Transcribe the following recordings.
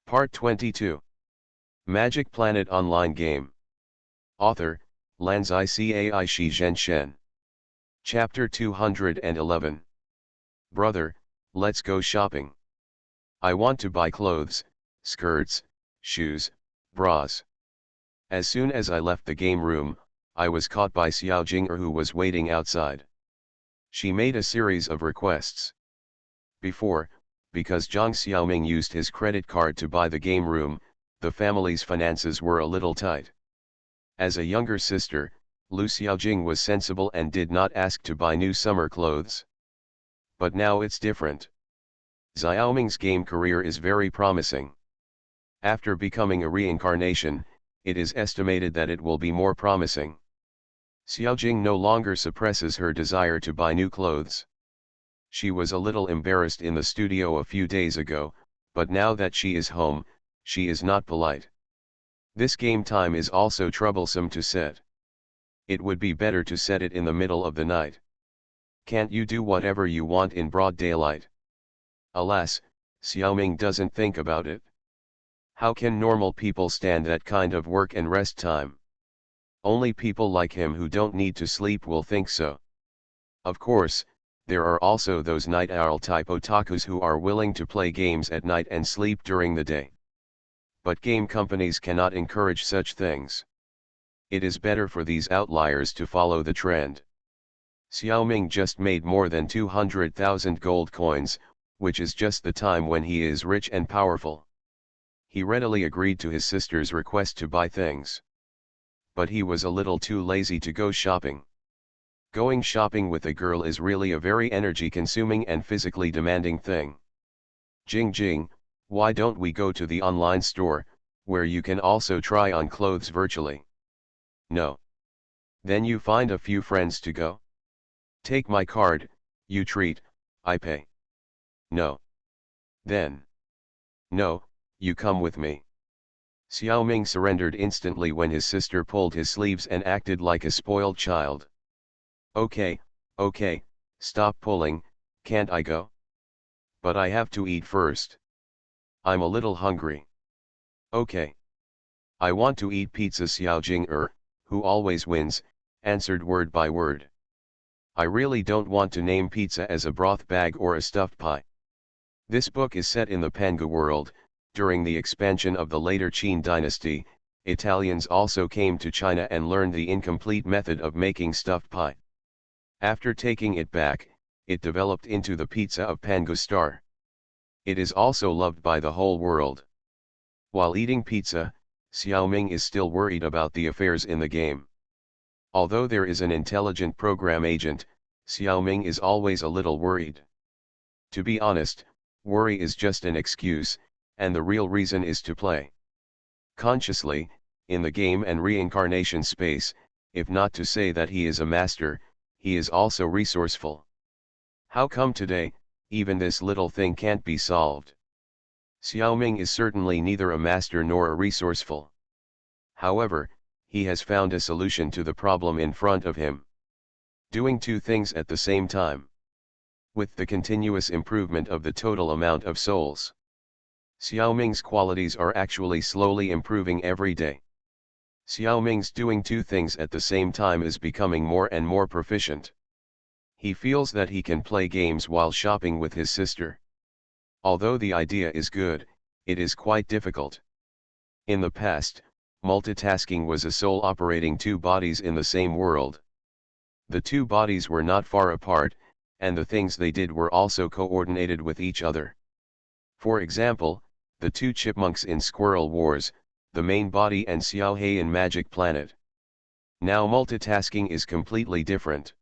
Part 22. Magic Planet Online Game. Author, Lanzai Cai Shi Zhenshen. Chapter 211. Brother, let's go shopping. I want to buy clothes, skirts, shoes, bras. As soon as I left the game room, I was caught by Xiao Jing'er, who was waiting outside. She made a series of requests. Before, because Zhang Xiaoming used his credit card to buy the game room, the family's finances were a little tight. As a younger sister, Lu Xiaojing was sensible and did not ask to buy new summer clothes. But now it's different. Xiaoming's game career is very promising. After becoming a reincarnation, it is estimated that it will be more promising. Xiaojing no longer suppresses her desire to buy new clothes. She was a little embarrassed in the studio a few days ago, but now that she is home, she is not polite. This game time is also troublesome to set. It would be better to set it in the middle of the night. Can't you do whatever you want in broad daylight? Alas, Xiaoming doesn't think about it. How can normal people stand that kind of work and rest time? Only people like him who don't need to sleep will think so. Of course, there are also those night owl type otakus who are willing to play games at night and sleep during the day. But game companies cannot encourage such things. It is better for these outliers to follow the trend. Xiaoming just made more than 200,000 gold coins, which is just the time when he is rich and powerful. He readily agreed to his sister's request to buy things. But he was a little too lazy to go shopping. Going shopping with a girl is really a very energy-consuming and physically demanding thing. Jing, why don't we go to the online store, where you can also try on clothes virtually? No. Then you find a few friends to go. Take my card, you treat, I pay. No. Then. No, you come with me. Xiaoming surrendered instantly when his sister pulled his sleeves and acted like a spoiled child. Okay, stop pulling, can't I go? But I have to eat first. I'm a little hungry. Okay. I want to eat pizza. Xiao Jing'er, who always wins, answered word by word. I really don't want to name pizza as a broth bag or a stuffed pie. This book is set in the Panga world. During the expansion of the later Qin dynasty, Italians also came to China and learned the incomplete method of making stuffed pie. After taking it back, it developed into the pizza of Panga Star. It is also loved by the whole world. While eating pizza, Xiaoming is still worried about the affairs in the game. Although there is an intelligent program agent, Xiaoming is always a little worried. To be honest, worry is just an excuse, and the real reason is to play consciously, in the game and reincarnation space, if not to say that he is a master, he is also resourceful. How come today, even this little thing can't be solved? Xiaoming is certainly neither a master nor a resourceful. However, he has found a solution to the problem in front of him. Doing two things at the same time. With the continuous improvement of the total amount of souls, Xiaoming's qualities are actually slowly improving every day. Xiaoming's doing two things at the same time is becoming more and more proficient. He feels that he can play games while shopping with his sister. Although the idea is good, it is quite difficult. In the past, multitasking was a soul operating two bodies in the same world. The two bodies were not far apart, and the things they did were also coordinated with each other. For example, the two chipmunks in Squirrel Wars, the main body, and Xiao He in Magic Planet. Now multitasking is completely different.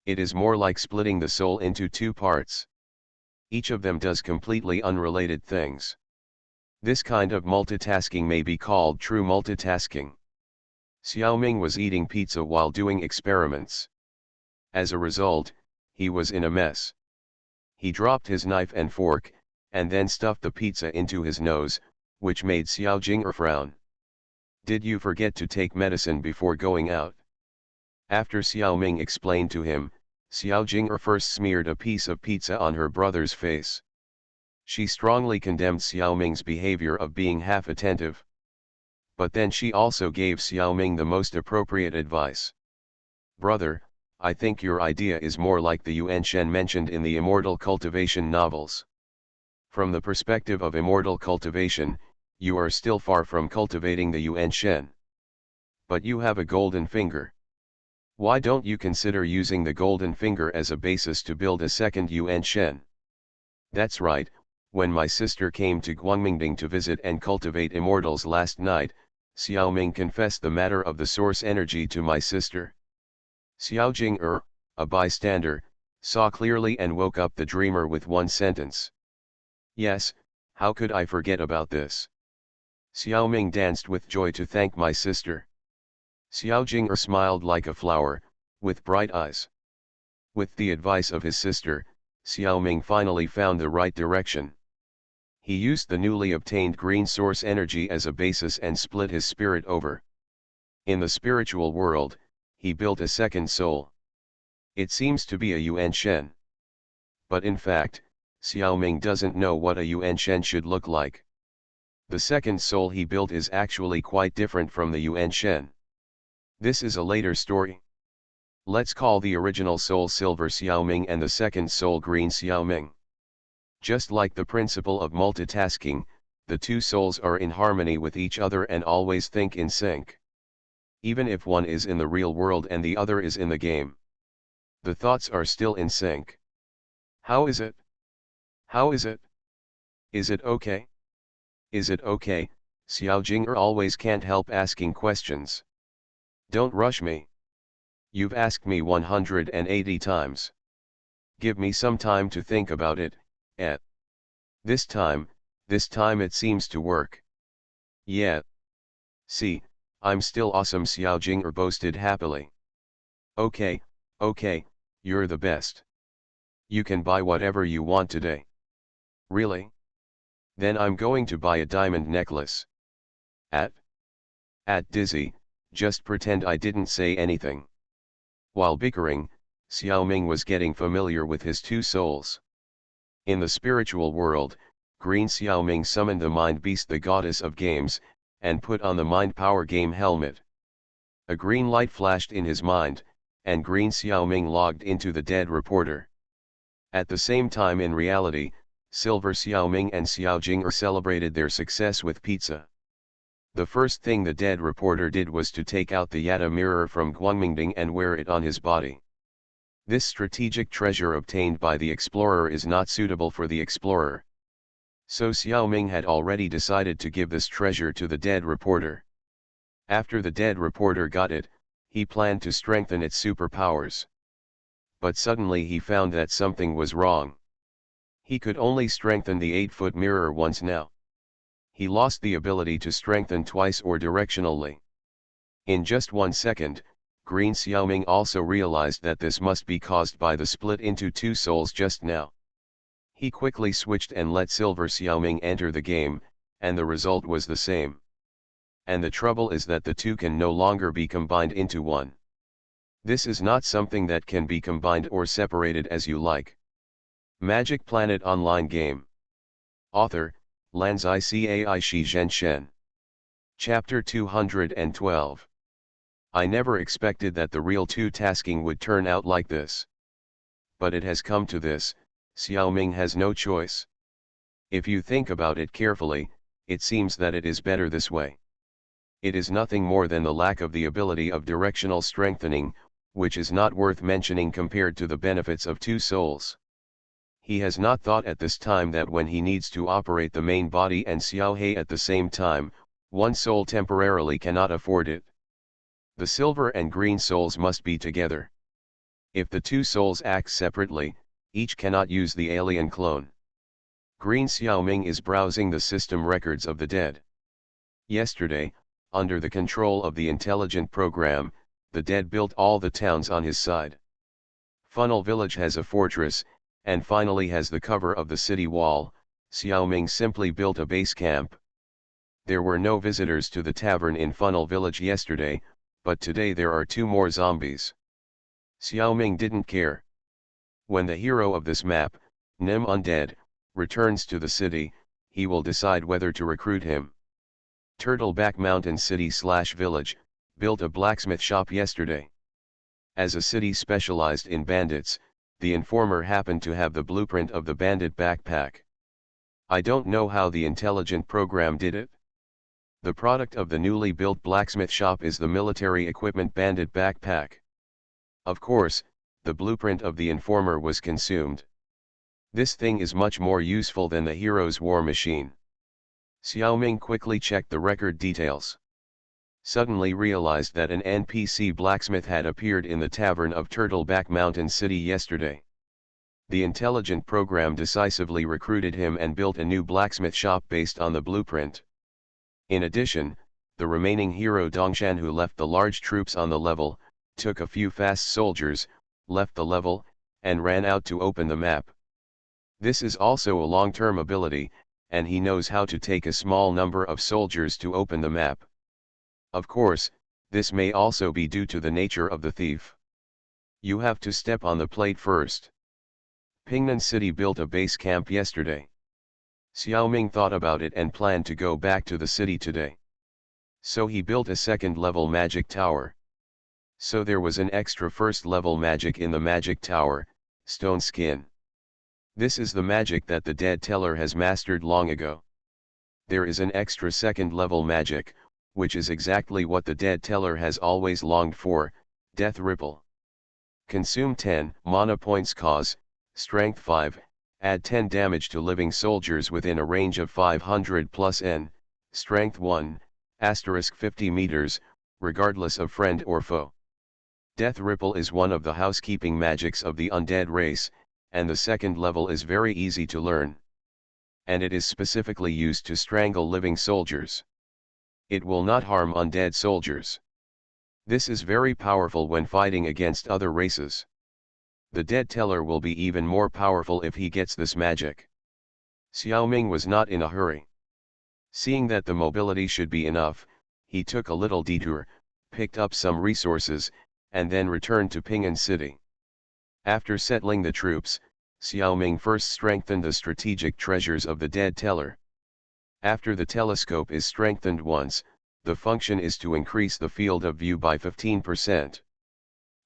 It is more like splitting the soul into two parts. Each of them does completely unrelated things. This kind of multitasking may be called true multitasking. Xiaoming was eating pizza while doing experiments. As a result, he was in a mess. He dropped his knife and fork, and then stuffed the pizza into his nose, which made Xiao Jing'er frown. Did you forget to take medicine before going out? After Xiaoming explained to him, Xiao Jing'er first smeared a piece of pizza on her brother's face. She strongly condemned Xiaoming's behavior of being half attentive. But then she also gave Xiaoming the most appropriate advice. Brother, I think your idea is more like the Yuan Shen mentioned in the immortal cultivation novels. From the perspective of immortal cultivation, you are still far from cultivating the Yuan Shen. But you have a golden finger. Why don't you consider using the golden finger as a basis to build a second Yuan Shen? That's right, when my sister came to Guangmingding to visit and cultivate immortals last night, Xiaoming confessed the matter of the source energy to my sister. Xiao Jing a bystander, saw clearly and woke up the dreamer with one sentence. Yes, how could I forget about this? Xiaoming danced with joy to thank my sister. Xiao Jing smiled like a flower, with bright eyes. With the advice of his sister, Xiaoming finally found the right direction. He used the newly obtained green source energy as a basis and split his spirit over. In the spiritual world, he built a second soul. It seems to be a Yuan Shen. But in fact, Xiaoming doesn't know what a Yuan Shen should look like. The second soul he built is actually quite different from the Yuan Shen. This is a later story. Let's call the original soul Silver Xiaoming and the second soul Green Xiaoming. Just like the principle of multitasking, the two souls are in harmony with each other and always think in sync. Even if one is in the real world and the other is in the game, the thoughts are still in sync. How is it? How is it? Is it okay? Is it okay? Xiao Jing'er always can't help asking questions. Don't rush me. You've asked me 180 times. Give me some time to think about it, eh? This time it seems to work. Yeah. See, I'm still awesome, Xiao Jing'er boasted happily. Okay, you're the best. You can buy whatever you want today. Really? Then I'm going to buy a diamond necklace. At Dizzy, just pretend I didn't say anything. While bickering, Xiaoming was getting familiar with his two souls. In the spiritual world, Green Xiaoming summoned the Mind Beast, the goddess of games, and put on the Mind Power Game helmet. A green light flashed in his mind, and Green Xiaoming logged into the dead reporter. At the same time, in reality, Silver Xiaoming and Xiao Jing'er celebrated their success with pizza. The first thing the dead reporter did was to take out the Yada mirror from Guangmingding and wear it on his body. This strategic treasure obtained by the explorer is not suitable for the explorer. So Xiaoming had already decided to give this treasure to the dead reporter. After the dead reporter got it, he planned to strengthen its superpowers. But suddenly he found that something was wrong. He could only strengthen the 8-foot mirror once now. He lost the ability to strengthen twice or directionally. In just 1 second, Green Xiaoming also realized that this must be caused by the split into two souls just now. He quickly switched and let Silver Xiaoming enter the game, and the result was the same. And the trouble is that the two can no longer be combined into one. This is not something that can be combined or separated as you like. Magic Planet Online Game. Author, Lanzai Cai Shi Zhen Shen. Chapter 212. I never expected that the real two-tasking would turn out like this. But it has come to this, Xiaoming has no choice. If you think about it carefully, it seems that it is better this way. It is nothing more than the lack of the ability of directional strengthening, which is not worth mentioning compared to the benefits of two souls. He has not thought at this time that when he needs to operate the main body and Xiao He at the same time, one soul temporarily cannot afford it. The silver and green souls must be together. If the two souls act separately, each cannot use the alien clone. Green Xiaoming is browsing the system records of the dead. Yesterday, under the control of the intelligent program, the dead built all the towns on his side. Funnel Village has a fortress, and finally has the cover of the city wall. Xiaoming simply built a base camp. There were no visitors to the tavern in Funnel Village yesterday, but today there are 2 more zombies. Xiaoming didn't care. When the hero of this map, Nim Undead, returns to the city, he will decide whether to recruit him. Turtleback Mountain City/Village, built a blacksmith shop yesterday. As a city specialized in bandits, the informer happened to have the blueprint of the bandit backpack. I don't know how the intelligent program did it. The product of the newly built blacksmith shop is the military equipment bandit backpack. Of course, the blueprint of the informer was consumed. This thing is much more useful than the hero's war machine. Xiaoming quickly checked the record details. Suddenly realized that an NPC blacksmith had appeared in the tavern of Turtleback Mountain City yesterday. The intelligent program decisively recruited him and built a new blacksmith shop based on the blueprint. In addition, the remaining hero Dongshan, who left the large troops on the level, took a few fast soldiers, left the level, and ran out to open the map. This is also a long-term ability, and he knows how to take a small number of soldiers to open the map. Of course, this may also be due to the nature of the thief. You have to step on the plate first. Pingnan City built a base camp yesterday. Xiaoming thought about it and planned to go back to the city today. So he built a second-level magic tower. So there was an extra first-level magic in the magic tower, stone skin. This is the magic that the dead teller has mastered long ago. There is an extra second-level magic, which is exactly what the dead teller has always longed for, Death Ripple. Consume 10 mana points, cause Strength 5, add 10 damage to living soldiers within a range of 500 plus N, Strength 1, * 50 meters, regardless of friend or foe. Death Ripple is one of the housekeeping magics of the undead race, and the second level is very easy to learn. And it is specifically used to strangle living soldiers. It will not harm undead soldiers. This is very powerful when fighting against other races. The dead teller will be even more powerful if he gets this magic. Xiaoming was not in a hurry. Seeing that the mobility should be enough, he took a little detour, picked up some resources, and then returned to Ping'an City. After settling the troops, Xiaoming first strengthened the strategic treasures of the dead teller. After the telescope is strengthened once, the function is to increase the field of view by 15%.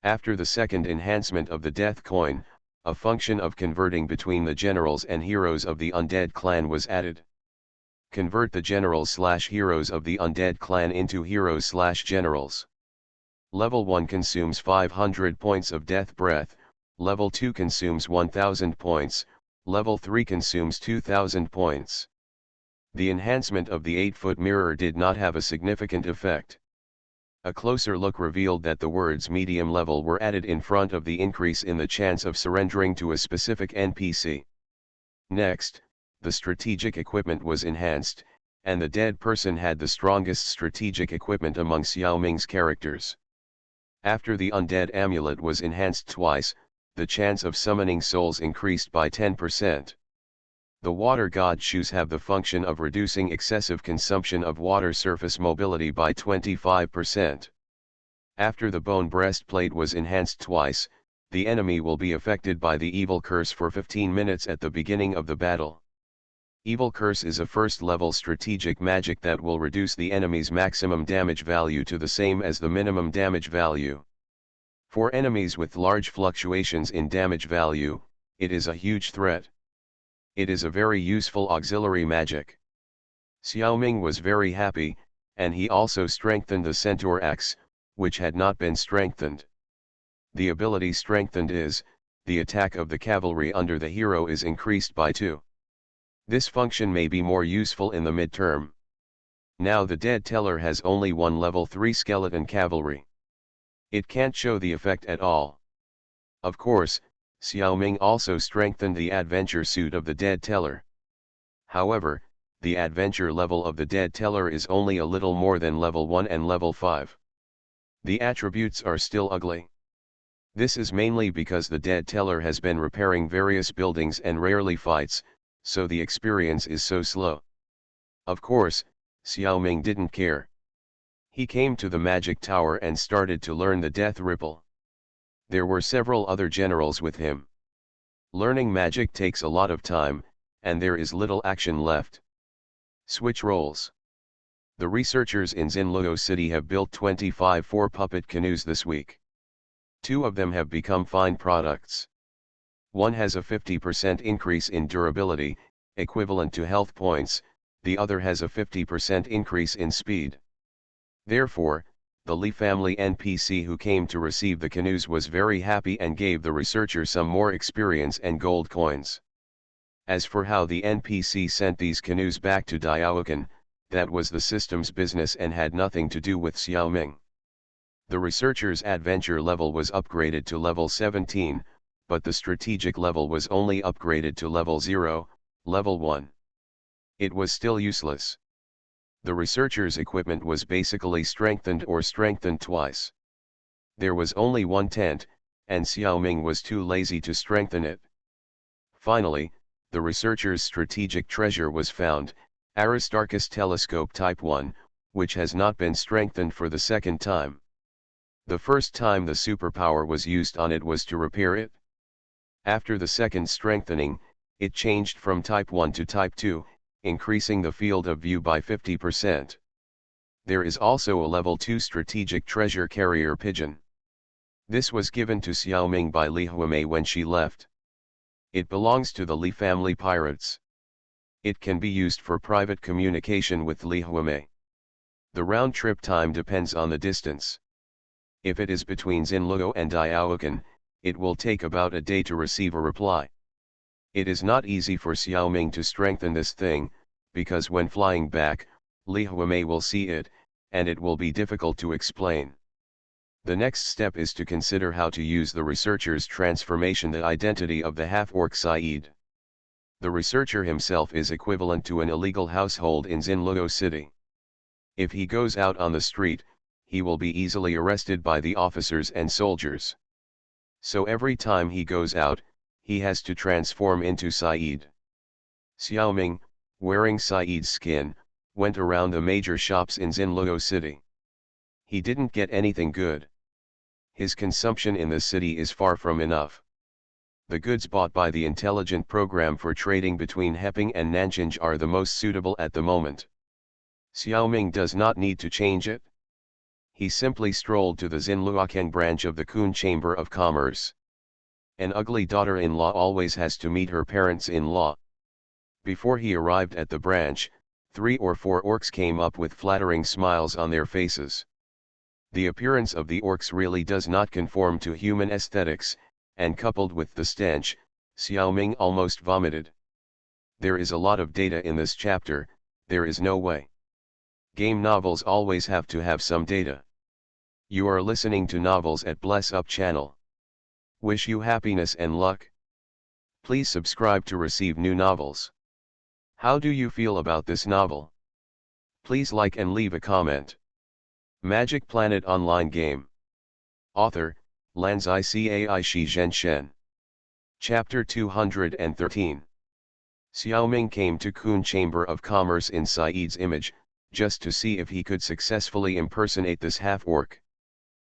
After the second enhancement of the death coin, a function of converting between the generals and heroes of the undead clan was added. Convert the generals/heroes of the undead clan into heroes/generals. Level 1 consumes 500 points of death breath, level 2 consumes 1000 points, level 3 consumes 2000 points. The enhancement of the 8-foot mirror did not have a significant effect. A closer look revealed that the words medium level were added in front of the increase in the chance of surrendering to a specific NPC. Next, the strategic equipment was enhanced, and the dead person had the strongest strategic equipment among Xiaoming's characters. After the undead amulet was enhanced twice, the chance of summoning souls increased by 10%. The water god shoes have the function of reducing excessive consumption of water surface mobility by 25%. After the bone breastplate was enhanced twice, the enemy will be affected by the evil curse for 15 minutes at the beginning of the battle. Evil curse is a first-level strategic magic that will reduce the enemy's maximum damage value to the same as the minimum damage value. For enemies with large fluctuations in damage value, it is a huge threat. It is a very useful auxiliary magic. Xiaoming was very happy, and he also strengthened the centaur axe, which had not been strengthened. The ability strengthened is, the attack of the cavalry under the hero is increased by 2. This function may be more useful in the midterm. Now the dead teller has only one level 3 skeleton cavalry. It can't show the effect at all. Of course, Xiaoming also strengthened the adventure suit of the dead teller. However, the adventure level of the dead teller is only a little more than level 1 and level 5. The attributes are still ugly. This is mainly because the dead teller has been repairing various buildings and rarely fights, so the experience is so slow. Of course, Xiaoming didn't care. He came to the magic tower and started to learn the death ripple. There were several other generals with him. Learning magic takes a lot of time, and there is little action left. Switch roles. The researchers in Xinluo City have built 25 4-puppet canoes this week. 2 of them have become fine products. One has a 50% increase in durability, equivalent to health points, the other has a 50% increase in speed. Therefore, the Li family NPC who came to receive the canoes was very happy and gave the researcher some more experience and gold coins. As for how the NPC sent these canoes back to Diaokan, that was the system's business and had nothing to do with Xiaoming. The researcher's adventure level was upgraded to level 17, but the strategic level was only upgraded to level 0, level 1. It was still useless. The researcher's equipment was basically strengthened or strengthened twice. There was only one tent, and Xiaoming was too lazy to strengthen it. Finally, the researcher's strategic treasure was found, Aristarchus Telescope Type 1, which has not been strengthened for the second time. The first time the superpower was used on it was to repair it. After the second strengthening, it changed from Type 1 to Type 2, increasing the field of view by 50%. There is also a level 2 strategic treasure carrier pigeon. This was given to Xiaoming by Li Huamei when she left. It belongs to the Li family pirates. It can be used for private communication with Li Huamei. The round trip time depends on the distance. If it is between Xinluo and Diaokan, it will take about a day to receive a reply. It is not easy for Xiaoming to strengthen this thing, because when flying back, Li Huamei will see it, and it will be difficult to explain. The next step is to consider how to use the researcher's transformation, the identity of the half-orc Said. The researcher himself is equivalent to an illegal household in Xinluo City. If he goes out on the street, he will be easily arrested by the officers and soldiers. So every time he goes out, he has to transform into Said. Xiaoming, wearing Said's skin, went around the major shops in Xinluo City. He didn't get anything good. His consumption in the city is far from enough. The goods bought by the intelligent program for trading between Heping and Nanjing are the most suitable at the moment. Xiaoming does not need to change it. He simply strolled to the Xinluocheng branch of the Kun Chamber of Commerce. An ugly daughter-in-law always has to meet her parents-in-law. Before he arrived at the branch, 3 or 4 orcs came up with flattering smiles on their faces. The appearance of the orcs really does not conform to human aesthetics, and coupled with the stench, Xiaoming almost vomited. There is a lot of data in this chapter, there is no way. Game novels always have to have some data. You are listening to Novels at Bless Up channel. Wish you happiness and luck. Please subscribe to receive new novels. How do you feel about this novel? Please like and leave a comment. Magic Planet Online Game. Author, Lanzai Cai Shi Zhen Shen. Chapter 213. Xiaoming came to Kun Chamber of Commerce in Said's image, just to see if he could successfully impersonate this half-orc.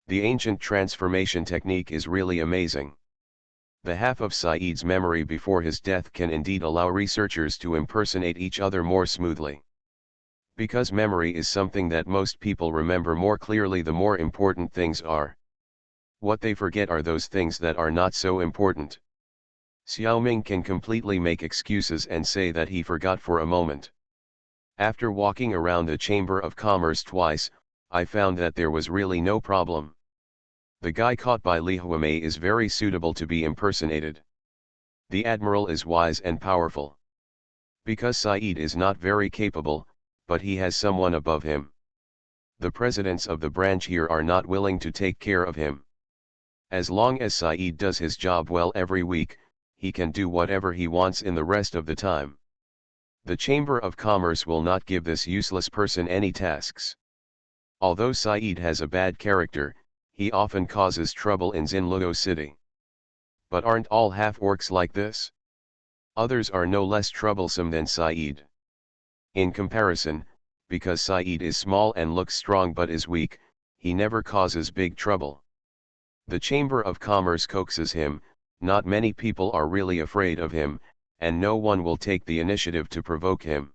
The ancient transformation technique is really amazing. The half of Said's memory before his death can indeed allow researchers to impersonate each other more smoothly. Because memory is something that most people remember more clearly, the more important things are. What they forget are those things that are not so important. Xiaoming can completely make excuses and say that he forgot for a moment. After walking around the Chamber of Commerce twice, I found that there was really no problem. The guy caught by Li Huamei is very suitable to be impersonated. The admiral is wise and powerful. Because Said is not very capable, but he has someone above him. The presidents of the branch here are not willing to take care of him. As long as Said does his job well every week, he can do whatever he wants in the rest of the time. The Chamber of Commerce will not give this useless person any tasks. Although Said has a bad character, he often causes trouble in Xinluo City. But aren't all half-orcs like this? Others are no less troublesome than Said. In comparison, because Said is small and looks strong but is weak, he never causes big trouble. The Chamber of Commerce coaxes him, not many people are really afraid of him, and no one will take the initiative to provoke him.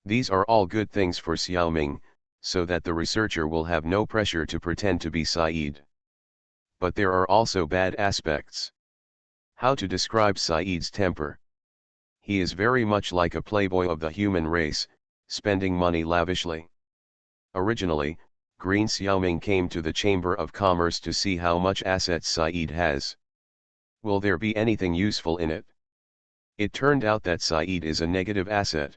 These are all good things for Xiaoming, so that the researcher will have no pressure to pretend to be Said. But there are also bad aspects. How to describe Said's temper? He is very much like a playboy of the human race, spending money lavishly. Originally, Green Xiaoming came to the Chamber of Commerce to see how much assets Said has. Will there be anything useful in it? It turned out that Said is a negative asset.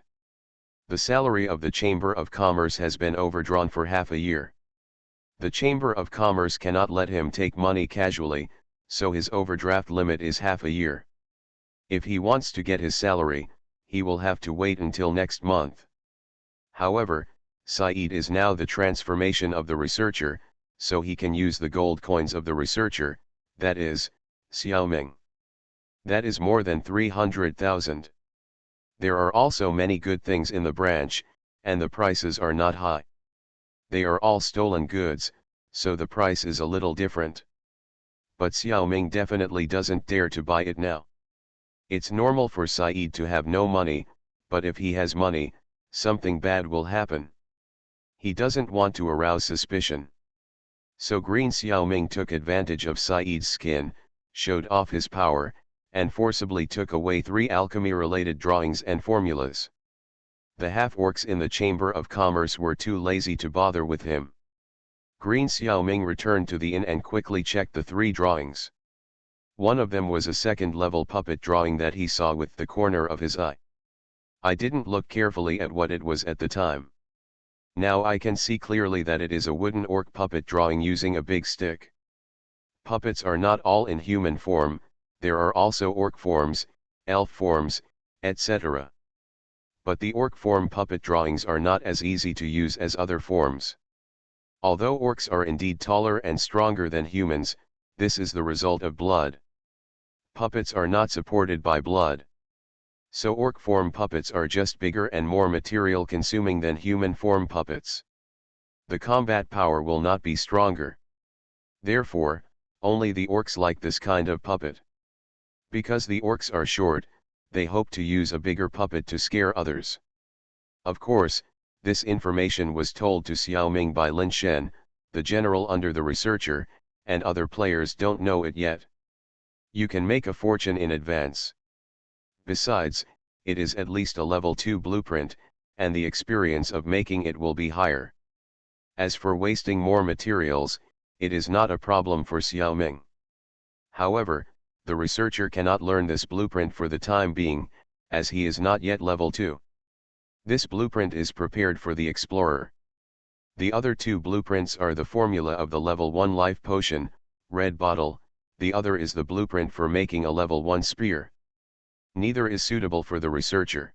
The salary of the Chamber of Commerce has been overdrawn for half a year. The Chamber of Commerce cannot let him take money casually, so his overdraft limit is half a year. If he wants to get his salary, he will have to wait until next month. However, Said is now the transformation of the researcher, so he can use the gold coins of the researcher, that is, Xiaoming. That is more than 300,000. There are also many good things in the branch, and the prices are not high. They are all stolen goods, so the price is a little different. But Xiaoming definitely doesn't dare to buy it now. It's normal for Said to have no money, but if he has money, something bad will happen. He doesn't want to arouse suspicion. So Green Xiaoming took advantage of Said's skin, showed off his power, and forcibly took away 3 alchemy-related drawings and formulas. The half-orcs in the Chamber of Commerce were too lazy to bother with him. Green Xiaoming returned to the inn and quickly checked the 3 drawings. One of them was a second-level puppet drawing that he saw with the corner of his eye. I didn't look carefully at what it was at the time. Now I can see clearly that it is a wooden orc puppet drawing using a big stick. Puppets are not all in human form, there are also orc forms, elf forms, etc. But the orc form puppet drawings are not as easy to use as other forms. Although orcs are indeed taller and stronger than humans, this is the result of blood. Puppets are not supported by blood. So orc form puppets are just bigger and more material consuming than human form puppets. The combat power will not be stronger. Therefore, only the orcs like this kind of puppet. Because the orcs are short, they hope to use a bigger puppet to scare others. Of course, this information was told to Xiaoming by Lin Shen, the general under the researcher, and other players don't know it yet. You can make a fortune in advance. Besides, it is at least a level 2 blueprint, and the experience of making it will be higher. As for wasting more materials, it is not a problem for Xiaoming. However, the researcher cannot learn this blueprint for the time being, as he is not yet level 2. This blueprint is prepared for the explorer. The other 2 blueprints are the formula of the level 1 life potion, red bottle, the other is the blueprint for making a level 1 spear. Neither is suitable for the researcher.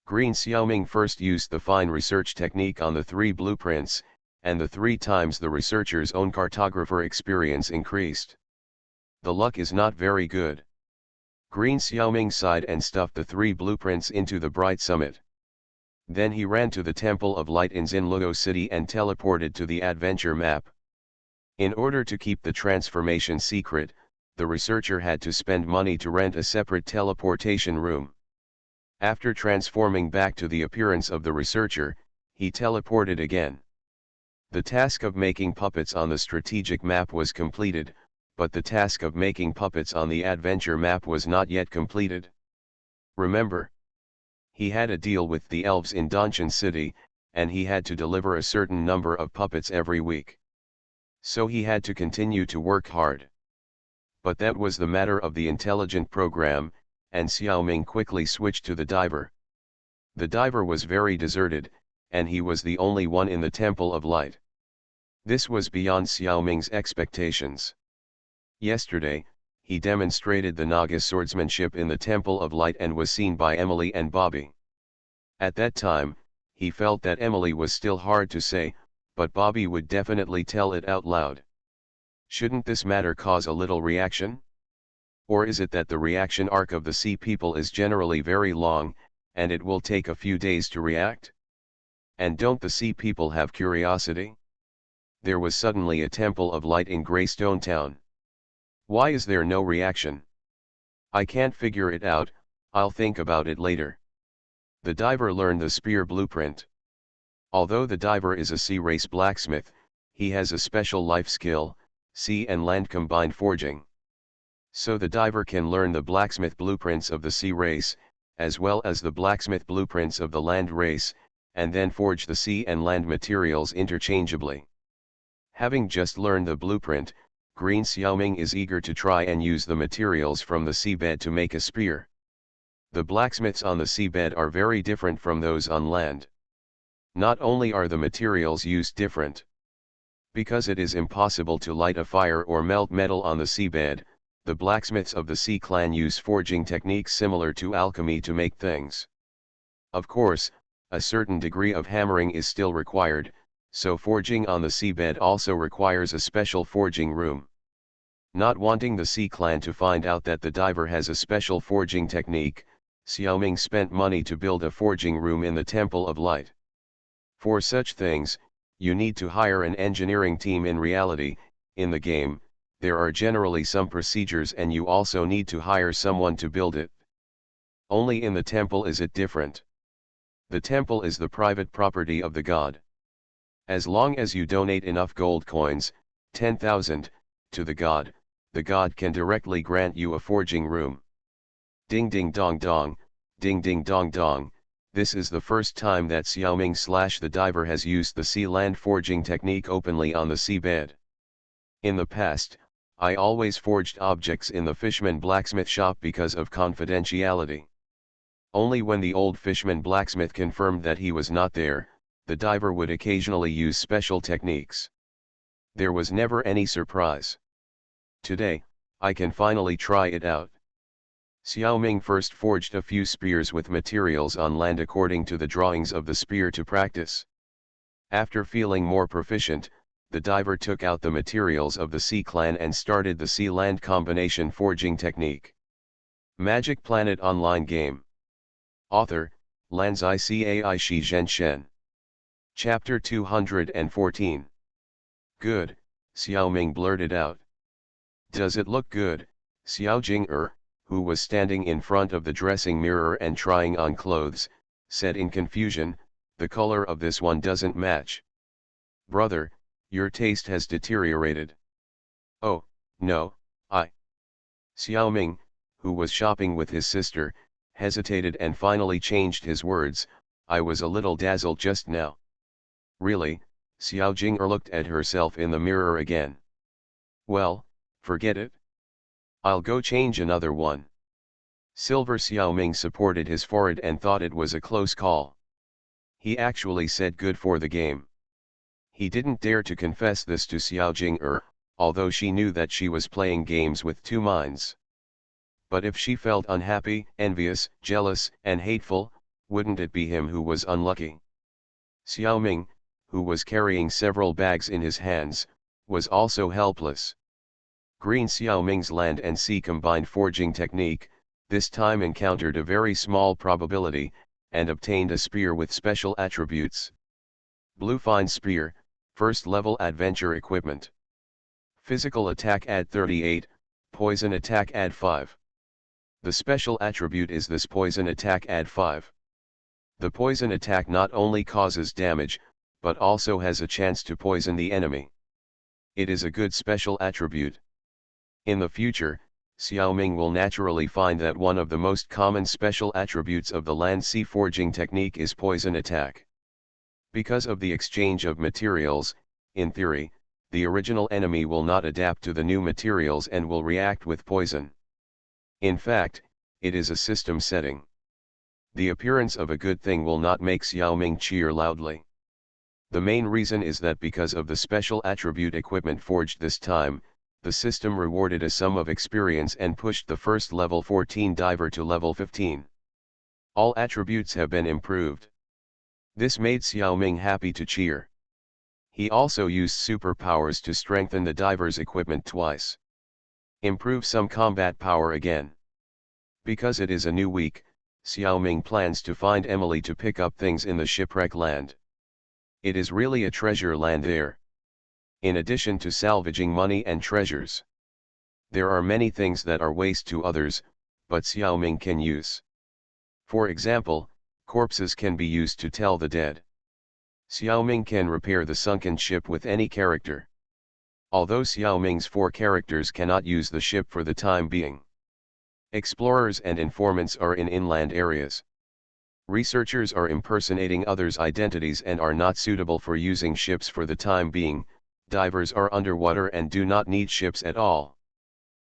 Green Xiaoming first used the fine research technique on the 3 blueprints, and the 3 times the researcher's own cartographer experience increased. The luck is not very good. Green Xiaoming sighed and stuffed the 3 blueprints into the bright summit. Then he ran to the Temple of Light in Xinluo City and teleported to the adventure map. In order to keep the transformation secret, the researcher had to spend money to rent a separate teleportation room. After transforming back to the appearance of the researcher, he teleported again. The task of making puppets on the strategic map was completed, but the task of making puppets on the adventure map was not yet completed. Remember? He had a deal with the elves in Donjon City, and he had to deliver a certain number of puppets every week. So he had to continue to work hard. But that was the matter of the intelligent program, and Xiaoming quickly switched to the diver. The diver was very deserted, and he was the only one in the Temple of Light. This was beyond Xiaoming's expectations. Yesterday, he demonstrated the Naga swordsmanship in the Temple of Light and was seen by Emily and Bobby. At that time, he felt that Emily was still hard to say, but Bobby would definitely tell it out loud. Shouldn't this matter cause a little reaction? Or is it that the reaction arc of the sea people is generally very long, and it will take a few days to react? And don't the sea people have curiosity? There was suddenly a Temple of Light in Greystone Town. Why is there no reaction? I can't figure it out, I'll think about it later. The diver learned the spear blueprint. Although the diver is a sea race blacksmith, he has a special life skill, sea and land combined forging. So the diver can learn the blacksmith blueprints of the sea race, as well as the blacksmith blueprints of the land race, and then forge the sea and land materials interchangeably. Having just learned the blueprint, Green Xiaoming is eager to try and use the materials from the seabed to make a spear. The blacksmiths on the seabed are very different from those on land. Not only are the materials used different, because it is impossible to light a fire or melt metal on the seabed, the blacksmiths of the Sea Clan use forging techniques similar to alchemy to make things. Of course, a certain degree of hammering is still required, so forging on the seabed also requires a special forging room. Not wanting the Sea Clan to find out that the diver has a special forging technique, Xiaoming spent money to build a forging room in the Temple of Light. For such things, you need to hire an engineering team. In reality, in the game, there are generally some procedures and you also need to hire someone to build it. Only in the temple is it different. The temple is the private property of the god. As long as you donate enough gold coins, 10,000, to the god can directly grant you a forging room. Ding ding dong dong, ding ding dong dong, this is the first time that Xiaoming / the diver has used the sea land forging technique openly on the seabed. In the past, I always forged objects in the Fishman blacksmith shop because of confidentiality. Only when the old Fishman blacksmith confirmed that he was not there, the diver would occasionally use special techniques. There was never any surprise. Today, I can finally try it out. Xiaoming first forged a few spears with materials on land according to the drawings of the spear to practice. After feeling more proficient, the diver took out the materials of the Sea Clan and started the sea-land combination forging technique. Magic Planet Online Game. Author, Lanzai Cai Shi Zhen Shen. Chapter 214. Good, Xiaoming blurted out. Does it look good, Xiao Jing'er, who was standing in front of the dressing mirror and trying on clothes, said in confusion, the color of this one doesn't match. Brother, your taste has deteriorated. Oh, no, Xiaoming, who was shopping with his sister, hesitated and finally changed his words, I was a little dazzled just now. Really, Xiao Jing'er looked at herself in the mirror again. Well, forget it. I'll go change another one. Silver Xiaoming supported his forehead and thought it was a close call. He actually said good for the game. He didn't dare to confess this to Xiao Jing'er, although she knew that she was playing games with two minds. But if she felt unhappy, envious, jealous, and hateful, wouldn't it be him who was unlucky? Xiaoming, who was carrying several bags in his hands, was also helpless. Green Xiaoming's land and sea combined forging technique, this time encountered a very small probability, and obtained a spear with special attributes. Blue Fine Spear, First Level Adventure Equipment. Physical Attack add 38, Poison Attack add 5. The special attribute is this Poison Attack add 5. The poison attack not only causes damage, but also has a chance to poison the enemy. It is a good special attribute. In the future, Xiaoming will naturally find that one of the most common special attributes of the land-sea forging technique is poison attack. Because of the exchange of materials, in theory, the original enemy will not adapt to the new materials and will react with poison. In fact, it is a system setting. The appearance of a good thing will not make Xiaoming cheer loudly. The main reason is that because of the special attribute equipment forged this time, the system rewarded a sum of experience and pushed the first level 14 diver to level 15. All attributes have been improved. This made Xiaoming happy to cheer. He also used superpowers to strengthen the diver's equipment twice. Improve some combat power again. Because it is a new week, Xiaoming plans to find Emily to pick up things in the shipwreck land. It is really a treasure land there. In addition to salvaging money and treasures, there are many things that are waste to others, but Xiaoming can use. For example, corpses can be used to tell the dead. Xiaoming can repair the sunken ship with any character. Although Xiaoming's 4 characters cannot use the ship for the time being. Explorers and informants are in inland areas. Researchers are impersonating others' identities and are not suitable for using ships for the time being. Divers are underwater and do not need ships at all.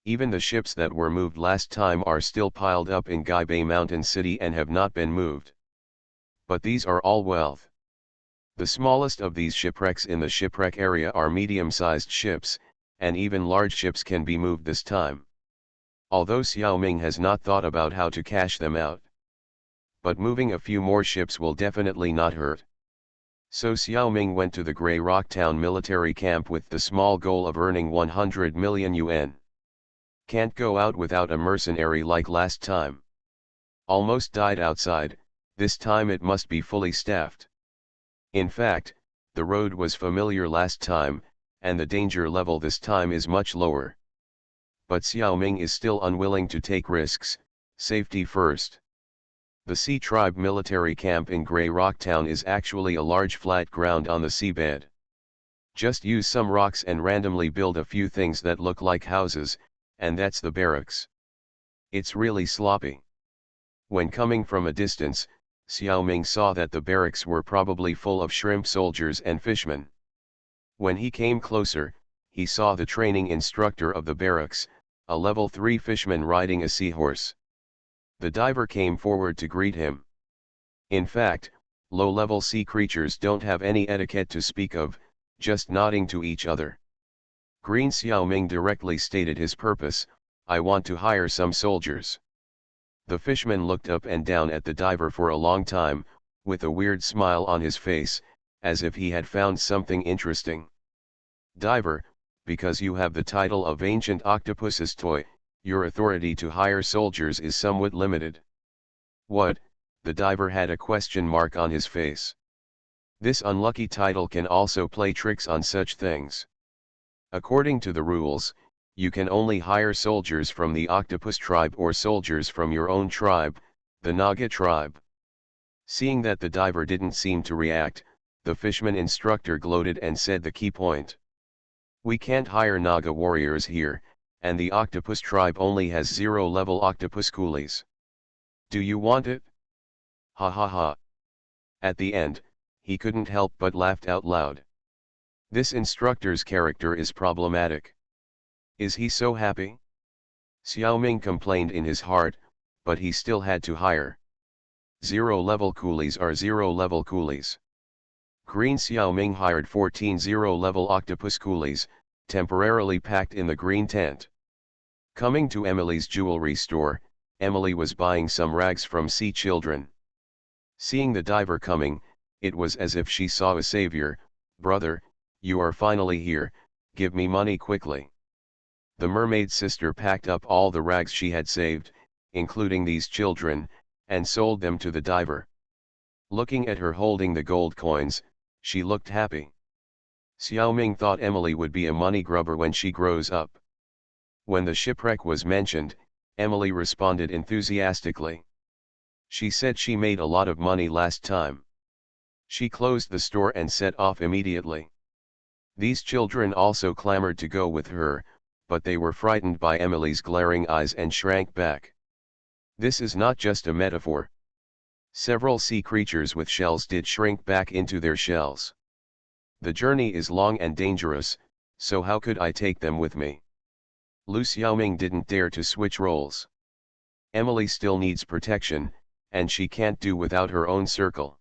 Even the ships that were moved last time are still piled up in Gaibei Mountain City and have not been moved. But these are all wealth. The smallest of these shipwrecks in the shipwreck area are medium-sized ships, and even large ships can be moved this time. Although Xiaoming has not thought about how to cash them out. But moving a few more ships will definitely not hurt. So Xiaoming went to the Grey Rock Town military camp with the small goal of earning 100 million yuan. Can't go out without a mercenary like last time. Almost died outside, this time it must be fully staffed. In fact, the road was familiar last time, and the danger level this time is much lower. But Xiaoming is still unwilling to take risks, safety first. The Sea Tribe military camp in Grey Rock Town is actually a large flat ground on the seabed. Just use some rocks and randomly build a few things that look like houses, and that's the barracks. It's really sloppy. When coming from a distance, Xiaoming saw that the barracks were probably full of shrimp soldiers and fishmen. When he came closer, he saw the training instructor of the barracks, a level 3 fishman riding a seahorse. The diver came forward to greet him. In fact, low-level sea creatures don't have any etiquette to speak of, just nodding to each other. Green Xiaoming directly stated his purpose, "I want to hire some soldiers." The fishman looked up and down at the diver for a long time, with a weird smile on his face, as if he had found something interesting. "Diver, because you have the title of Ancient Octopus's Toy, your authority to hire soldiers is somewhat limited." "What?" The diver had a question mark on his face. This unlucky title can also play tricks on such things. According to the rules, you can only hire soldiers from the octopus tribe or soldiers from your own tribe, the Naga tribe. Seeing that the diver didn't seem to react, the fishman instructor gloated and said the key point. "We can't hire Naga warriors here, and the octopus tribe only has 0-level octopus coolies. Do you want it?" Ha ha ha. At the end, he couldn't help but laughed out loud. This instructor's character is problematic. Is he so happy? Xiaoming complained in his heart, but he still had to hire. 0-level coolies are 0-level coolies. Green Xiaoming hired 14 0-level octopus coolies, temporarily packed in the green tent. Coming to Emily's jewelry store, Emily was buying some rags from sea children. Seeing the diver coming, it was as if she saw a savior. "Brother, you are finally here, give me money quickly." The mermaid sister packed up all the rags she had saved, including these children, and sold them to the diver. Looking at her holding the gold coins, she looked happy. Xiaoming thought Emily would be a money grubber when she grows up. When the shipwreck was mentioned, Emily responded enthusiastically. She said she made a lot of money last time. She closed the store and set off immediately. These children also clamored to go with her, but they were frightened by Emily's glaring eyes and shrank back. This is not just a metaphor. Several sea creatures with shells did shrink back into their shells. The journey is long and dangerous, so how could I take them with me? Lu Xiaoming didn't dare to switch roles. Emily still needs protection, and she can't do without her own circle.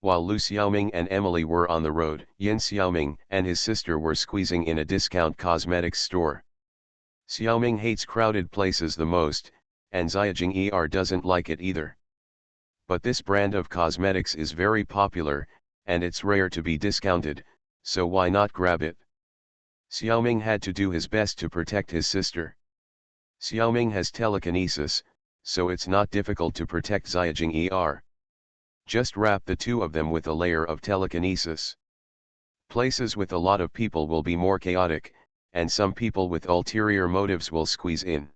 While Lu Xiaoming and Emily were on the road, Yin Xiaoming and his sister were squeezing in a discount cosmetics store. Xiaoming hates crowded places the most, and Ziyajing doesn't like it either. But this brand of cosmetics is very popular, and it's rare to be discounted, so why not grab it? Xiaoming had to do his best to protect his sister. Xiaoming has telekinesis, so it's not difficult to protect Ziyajing. Just wrap the two of them with a layer of telekinesis. Places with a lot of people will be more chaotic, and some people with ulterior motives will squeeze in.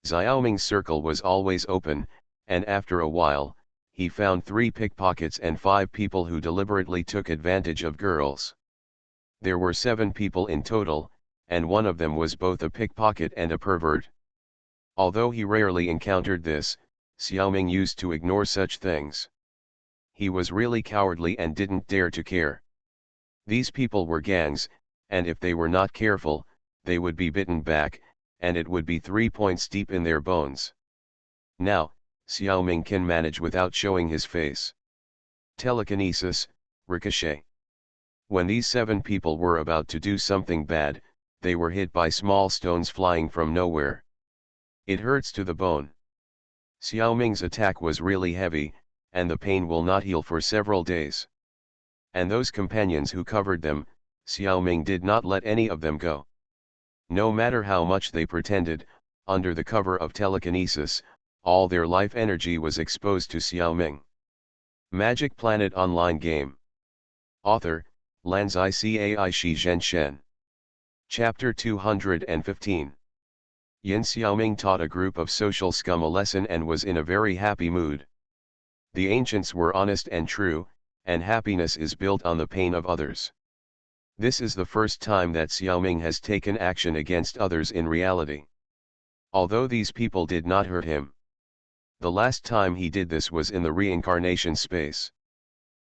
Xiaoming's circle was always open, and after a while, he found 3 pickpockets and 5 people who deliberately took advantage of girls. There were 7 people in total, and one of them was both a pickpocket and a pervert. Although he rarely encountered this, Xiaoming used to ignore such things. He was really cowardly and didn't dare to care. These people were gangs, and if they were not careful, they would be bitten back, and it would be 3 points deep in their bones. Now, Xiaoming can manage without showing his face. Telekinesis, ricochet. When these 7 people were about to do something bad, they were hit by small stones flying from nowhere. It hurts to the bone. Xiaoming's attack was really heavy, and the pain will not heal for several days. And those companions who covered them, Xiaoming did not let any of them go. No matter how much they pretended, under the cover of telekinesis, all their life energy was exposed to Xiaoming. Magic Planet Online Game. Author, Lanzai Cai Shi Zhen Shen. Chapter 215. Yin Xiaoming taught a group of social scum a lesson and was in a very happy mood. The ancients were honest and true, and happiness is built on the pain of others. This is the first time that Xiaoming has taken action against others in reality. Although these people did not hurt him. The last time he did this was in the reincarnation space.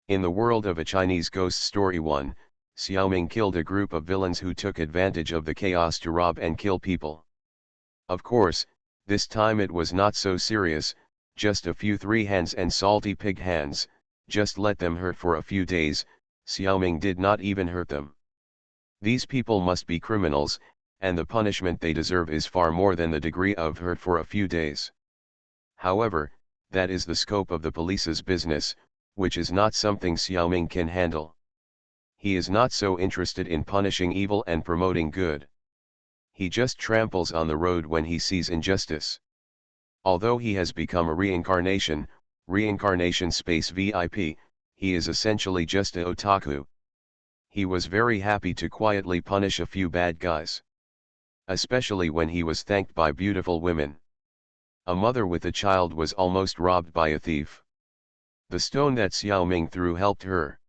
In the world of a Chinese ghost story 1, Xiaoming killed a group of villains who took advantage of the chaos to rob and kill people. Of course, this time it was not so serious, just a few 3 hands and salty pig hands, just let them hurt for a few days. Xiaoming did not even hurt them. These people must be criminals, and the punishment they deserve is far more than the degree of hurt for a few days. However, that is the scope of the police's business, which is not something Xiaoming can handle. He is not so interested in punishing evil and promoting good. He just tramples on the road when he sees injustice. Although he has become a reincarnation space VIP, he is essentially just a otaku. He was very happy to quietly punish a few bad guys. Especially when he was thanked by beautiful women. A mother with a child was almost robbed by a thief. The stone that Xiaoming threw helped her.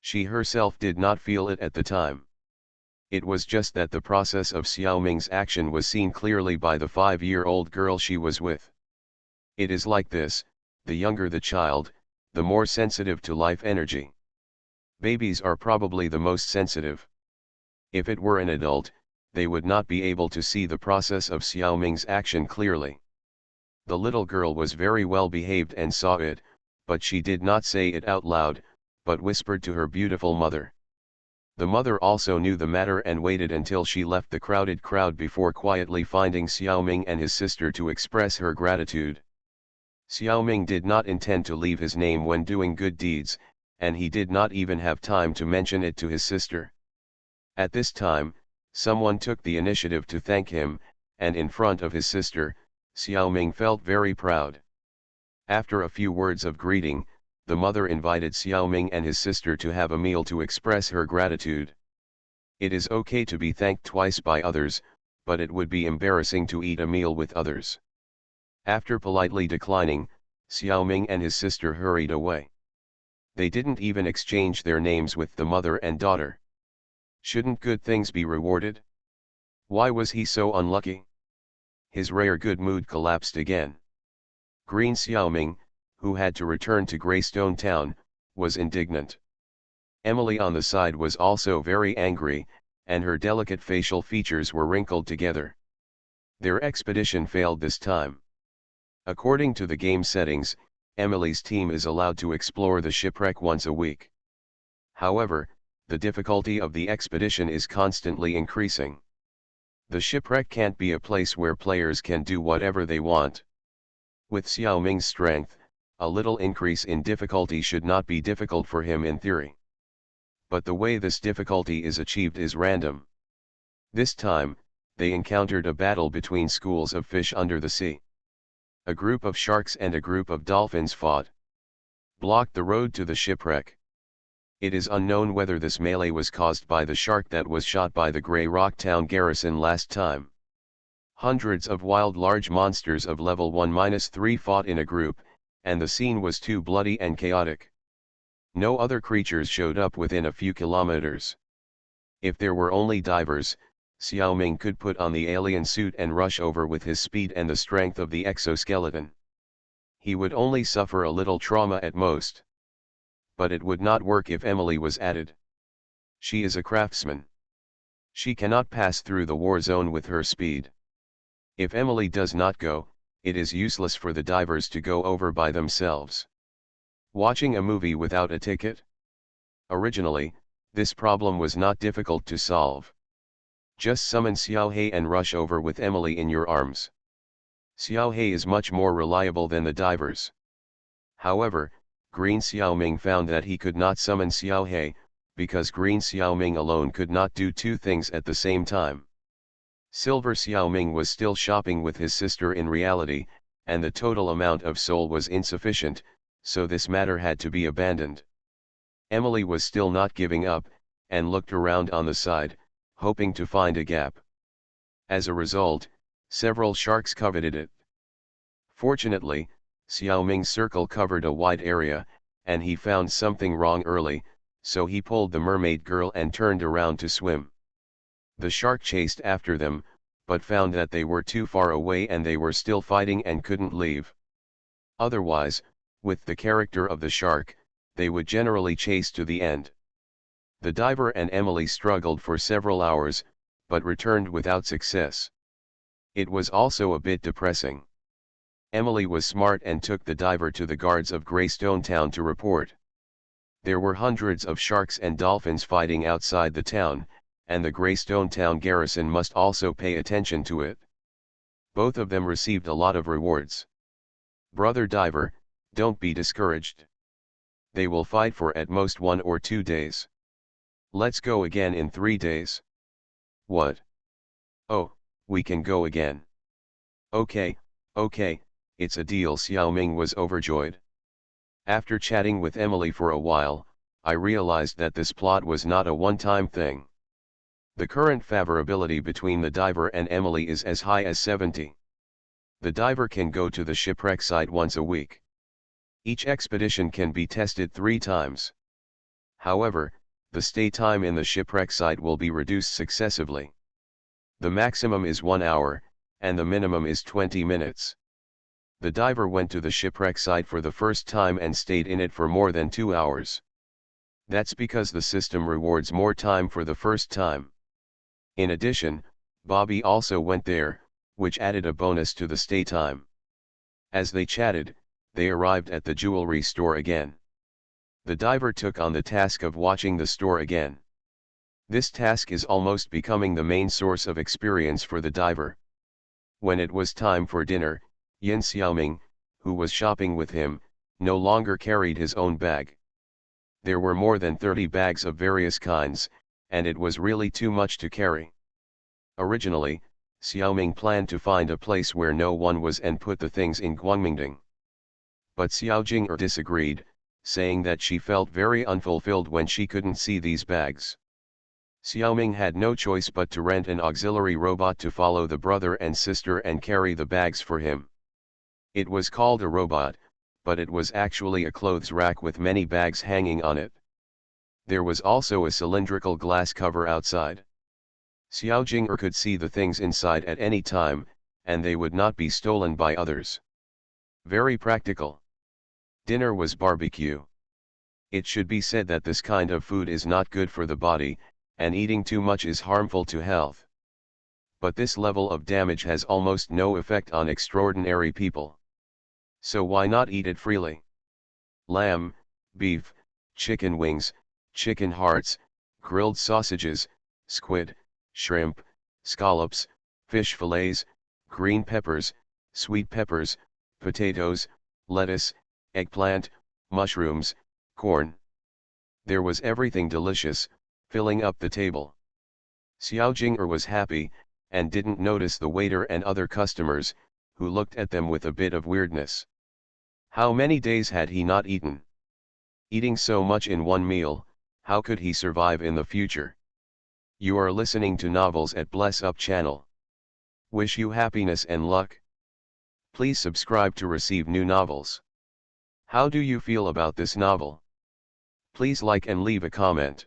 She herself did not feel it at the time. It was just that the process of Xiaoming's action was seen clearly by the 5-year-old girl she was with. It is like this, the younger the child, the more sensitive to life energy. Babies are probably the most sensitive. If it were an adult, they would not be able to see the process of Xiaoming's action clearly. The little girl was very well behaved and saw it, but she did not say it out loud, but whispered to her beautiful mother. The mother also knew the matter and waited until she left the crowded crowd before quietly finding Xiaoming and his sister to express her gratitude. Xiaoming did not intend to leave his name when doing good deeds, and he did not even have time to mention it to his sister. At this time, someone took the initiative to thank him, and in front of his sister, Xiaoming felt very proud. After a few words of greeting, the mother invited Xiaoming and his sister to have a meal to express her gratitude. It is okay to be thanked twice by others, but it would be embarrassing to eat a meal with others. After politely declining, Xiaoming and his sister hurried away. They didn't even exchange their names with the mother and daughter. Shouldn't good things be rewarded? Why was he so unlucky? His rare good mood collapsed again. Green Xiaoming, who had to return to Greystone Town, was indignant. Emily on the side was also very angry, and her delicate facial features were wrinkled together. Their expedition failed this time. According to the game settings, Emily's team is allowed to explore the shipwreck once a week. However, the difficulty of the expedition is constantly increasing. The shipwreck can't be a place where players can do whatever they want. With Xiaoming's strength, a little increase in difficulty should not be difficult for him in theory. But the way this difficulty is achieved is random. This time, they encountered a battle between schools of fish under the sea. A group of sharks and a group of dolphins fought. Blocked the road to the shipwreck. It is unknown whether this melee was caused by the shark that was shot by the Grey Rock Town garrison last time. Hundreds of wild large monsters of level 1-3 fought in a group, and the scene was too bloody and chaotic. No other creatures showed up within a few kilometers. If there were only divers, Xiao Ming could put on the alien suit and rush over with his speed and the strength of the exoskeleton. He would only suffer a little trauma at most. But it would not work if Emily was added. She is a craftsman. She cannot pass through the war zone with her speed. If Emily does not go, it is useless for the divers to go over by themselves. Watching a movie without a ticket? Originally, this problem was not difficult to solve. Just summon Xiao He and rush over with Emily in your arms. Xiao He is much more reliable than the divers. However, Green Xiao Ming found that he could not summon Xiao He, because Green Xiao Ming alone could not do two things at the same time. Silver Xiao Ming was still shopping with his sister in reality, and the total amount of soul was insufficient, so this matter had to be abandoned. Emily was still not giving up, and looked around on the side, hoping to find a gap. As a result, several sharks coveted it. Fortunately, Xiao Ming's circle covered a wide area, and he found something wrong early, so he pulled the mermaid girl and turned around to swim. The shark chased after them, but found that they were too far away and they were still fighting and couldn't leave. Otherwise, with the character of the shark, they would generally chase to the end. The diver and Emily struggled for several hours, but returned without success. It was also a bit depressing. Emily was smart and took the diver to the guards of Greystone Town to report. There were hundreds of sharks and dolphins fighting outside the town, and the Greystone Town garrison must also pay attention to it. Both of them received a lot of rewards. Brother diver, don't be discouraged. They will fight for at most 1 or 2 days. Let's go again in 3 days. What? Oh, we can go again. Okay, it's a deal. Xiao Ming was overjoyed. After chatting with Emily for a while, I realized that this plot was not a one-time thing. The current favorability between the diver and Emily is as high as 70. The diver can go to the shipwreck site once a week. Each expedition can be tested 3 times. However, the stay time in the shipwreck site will be reduced successively. The maximum is 1 hour, and the minimum is 20 minutes. The diver went to the shipwreck site for the first time and stayed in it for more than 2 hours. That's because the system rewards more time for the first time. In addition, Bobby also went there, which added a bonus to the stay time. As they chatted, they arrived at the jewelry store again. The diver took on the task of watching the store again. This task is almost becoming the main source of experience for the diver. When it was time for dinner, Yin Xiaoming, who was shopping with him, no longer carried his own bag. There were more than 30 bags of various kinds, and it was really too much to carry. Originally, Xiaoming planned to find a place where no one was and put the things in Guangmingding. But Xiao Jing'er disagreed, saying that she felt very unfulfilled when she couldn't see these bags. Xiaoming had no choice but to rent an auxiliary robot to follow the brother and sister and carry the bags for him. It was called a robot, but it was actually a clothes rack with many bags hanging on it. There was also a cylindrical glass cover outside. Xiao Jing'er could see the things inside at any time, and they would not be stolen by others. Very practical. Dinner was barbecue. It should be said that this kind of food is not good for the body, and eating too much is harmful to health. But this level of damage has almost no effect on extraordinary people. So why not eat it freely? Lamb, beef, chicken wings, chicken hearts, grilled sausages, squid, shrimp, scallops, fish fillets, green peppers, sweet peppers, potatoes, lettuce, eggplant, mushrooms, corn. There was everything delicious, filling up the table. Xiao Jing'er was happy, and didn't notice the waiter and other customers, who looked at them with a bit of weirdness. How many days had he not eaten? Eating so much in one meal, how could he survive in the future? You are listening to Novels at Bless Up channel. Wish you happiness and luck. Please subscribe to receive new novels. How do you feel about this novel? Please like and leave a comment.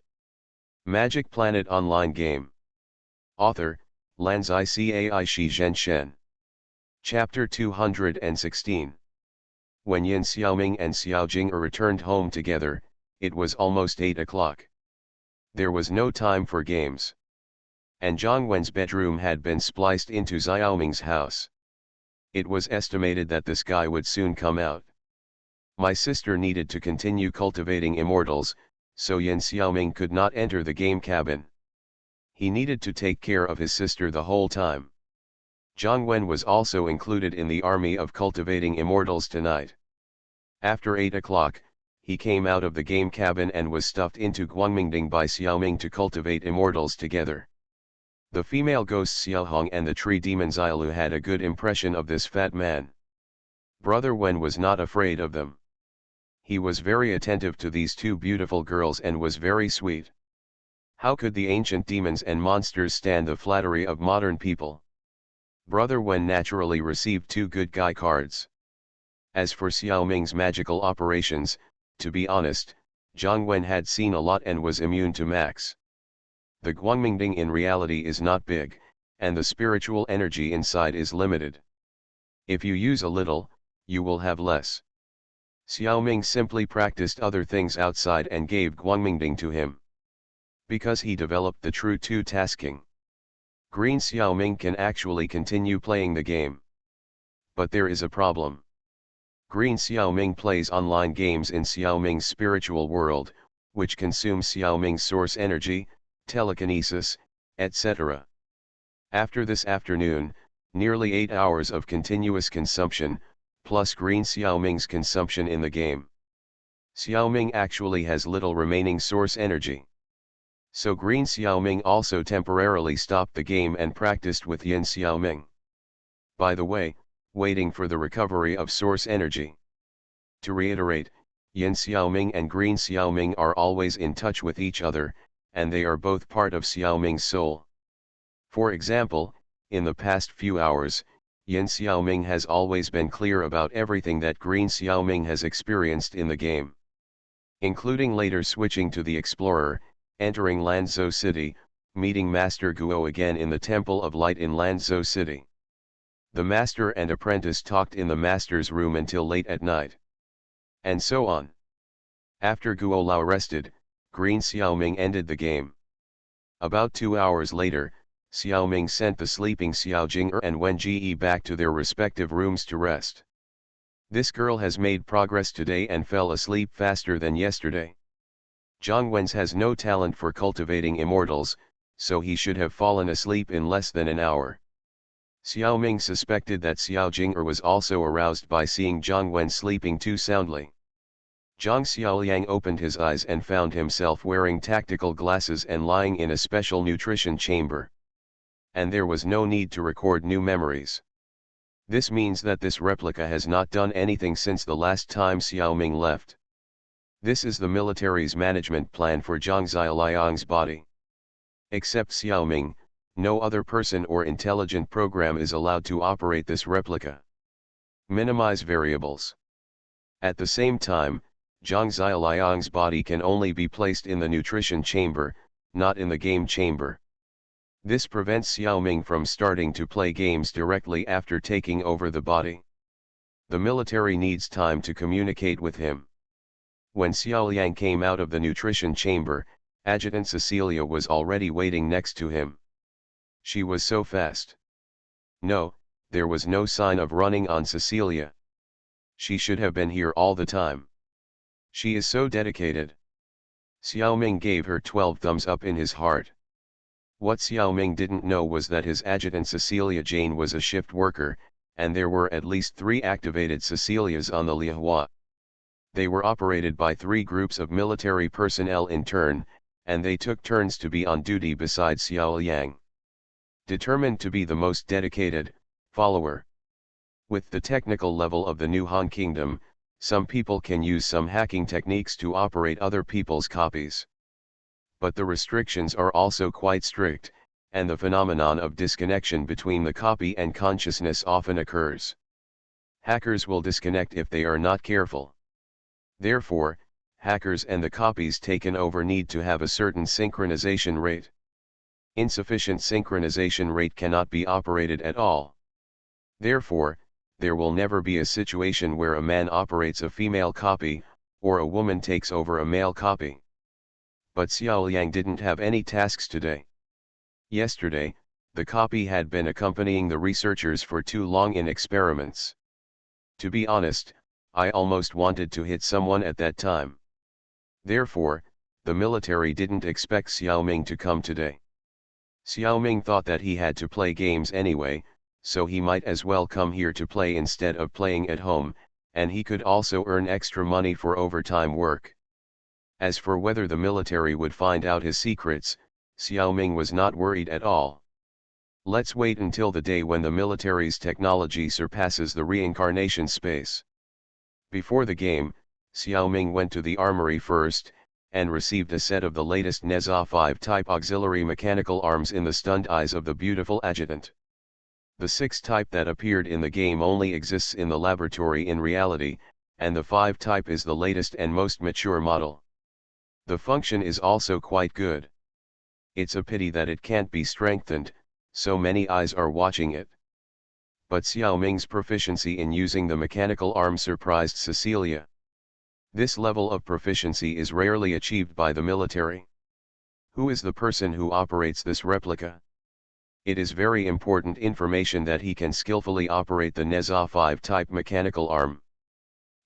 Magic Planet Online Game. Author, Lanzai Cai Shi Zhen Shen. Chapter 216. When Yin Xiaoming and Xiao Jing returned home together, it was almost 8 o'clock. There was no time for games. And Zhang Wen's bedroom had been spliced into Xiaoming's house. It was estimated that this guy would soon come out. My sister needed to continue cultivating immortals, so Yin Xiaoming could not enter the game cabin. He needed to take care of his sister the whole time. Zhang Wen was also included in the army of cultivating immortals tonight. After 8 o'clock, he came out of the game cabin and was stuffed into Guangmingding by Xiaoming to cultivate immortals together. The female ghost Xiaohong and the tree demon Xiaolu had a good impression of this fat man. Brother Wen was not afraid of them. He was very attentive to these two beautiful girls and was very sweet. How could the ancient demons and monsters stand the flattery of modern people? Brother Wen naturally received 2 good guy cards. As for Xiaoming's magical operations, to be honest, Zhang Wen had seen a lot and was immune to max. The Guangmingding in reality is not big, and the spiritual energy inside is limited. If you use a little, you will have less. Xiaoming simply practiced other things outside and gave Guangmingding to him. Because he developed the true two-tasking. Green Xiaoming can actually continue playing the game. But there is a problem. Green Xiaoming plays online games in Xiaoming's spiritual world, which consumes Xiaoming's source energy, telekinesis, etc. After this afternoon, nearly 8 hours of continuous consumption, plus Green Xiaoming's consumption in the game. Xiaoming actually has little remaining source energy. So Green Xiaoming also temporarily stopped the game and practiced with Yin Xiaoming. By the way, waiting for the recovery of source energy. To reiterate, Yin Xiaoming and Green Xiaoming are always in touch with each other, and they are both part of Xiaoming's soul. For example, in the past few hours, Yin Xiaoming has always been clear about everything that Green Xiaoming has experienced in the game. Including later switching to the Explorer, entering Lanzhou City, meeting Master Guo again in the Temple of Light in Lanzhou City. The master and apprentice talked in the master's room until late at night. And so on. After Guo Lao rested, Green Xiaoming ended the game. About 2 hours later, Xiaoming sent the sleeping Xiao Jing and Wen Ji back to their respective rooms to rest. This girl has made progress today and fell asleep faster than yesterday. Zhang Wen's has no talent for cultivating immortals, so he should have fallen asleep in less than an hour. Xiaoming suspected that Xiao Jing was also aroused by seeing Zhang Wen sleeping too soundly. Zhang Xiaoliang opened his eyes and found himself wearing tactical glasses and lying in a special nutrition chamber. And there was no need to record new memories. This means that this replica has not done anything since the last time Xiaoming left. This is the military's management plan for Zhang Xiaoliang's body. Except Xiaoming, no other person or intelligent program is allowed to operate this replica. Minimize variables. At the same time, Zhang Xiaoliang's body can only be placed in the nutrition chamber, not in the game chamber. This prevents Xiaoming from starting to play games directly after taking over the body. The military needs time to communicate with him. When Xiaoliang came out of the nutrition chamber, Adjutant Cecilia was already waiting next to him. She was so fast. No, there was no sign of running on Cecilia. She should have been here all the time. She is so dedicated. Xiaoming gave her 12 thumbs up in his heart. What Xiaoming didn't know was that his adjutant Cecilia Jane was a shift worker, and there were at least 3 activated Cecilias on the Liahua. They were operated by 3 groups of military personnel in turn, and they took turns to be on duty beside Xiaoliang. Determined to be the most dedicated follower. With the technical level of the new Han Kingdom, some people can use some hacking techniques to operate other people's copies. But the restrictions are also quite strict, and the phenomenon of disconnection between the copy and consciousness often occurs. Hackers will disconnect if they are not careful. Therefore, hackers and the copies taken over need to have a certain synchronization rate. Insufficient synchronization rate cannot be operated at all. Therefore, there will never be a situation where a man operates a female copy, or a woman takes over a male copy. But Xiao Yang didn't have any tasks today. Yesterday, the copy had been accompanying the researchers for too long in experiments. To be honest, I almost wanted to hit someone at that time. Therefore, the military didn't expect Xiao Ming to come today. Xiao Ming thought that he had to play games anyway, so he might as well come here to play instead of playing at home, and he could also earn extra money for overtime work. As for whether the military would find out his secrets, Xiao Ming was not worried at all. Let's wait until the day when the military's technology surpasses the reincarnation space. Before the game, Xiao Ming went to the armory first, and received a set of the latest NESA 5 type auxiliary mechanical arms in the stunned eyes of the beautiful adjutant. The 6 type that appeared in the game only exists in the laboratory in reality, and the 5 type is the latest and most mature model. The function is also quite good. It's a pity that it can't be strengthened, so many eyes are watching it. But Xiao Ming's proficiency in using the mechanical arm surprised Cecilia. This level of proficiency is rarely achieved by the military. Who is the person who operates this replica? It is very important information that he can skillfully operate the NESA 5 type mechanical arm.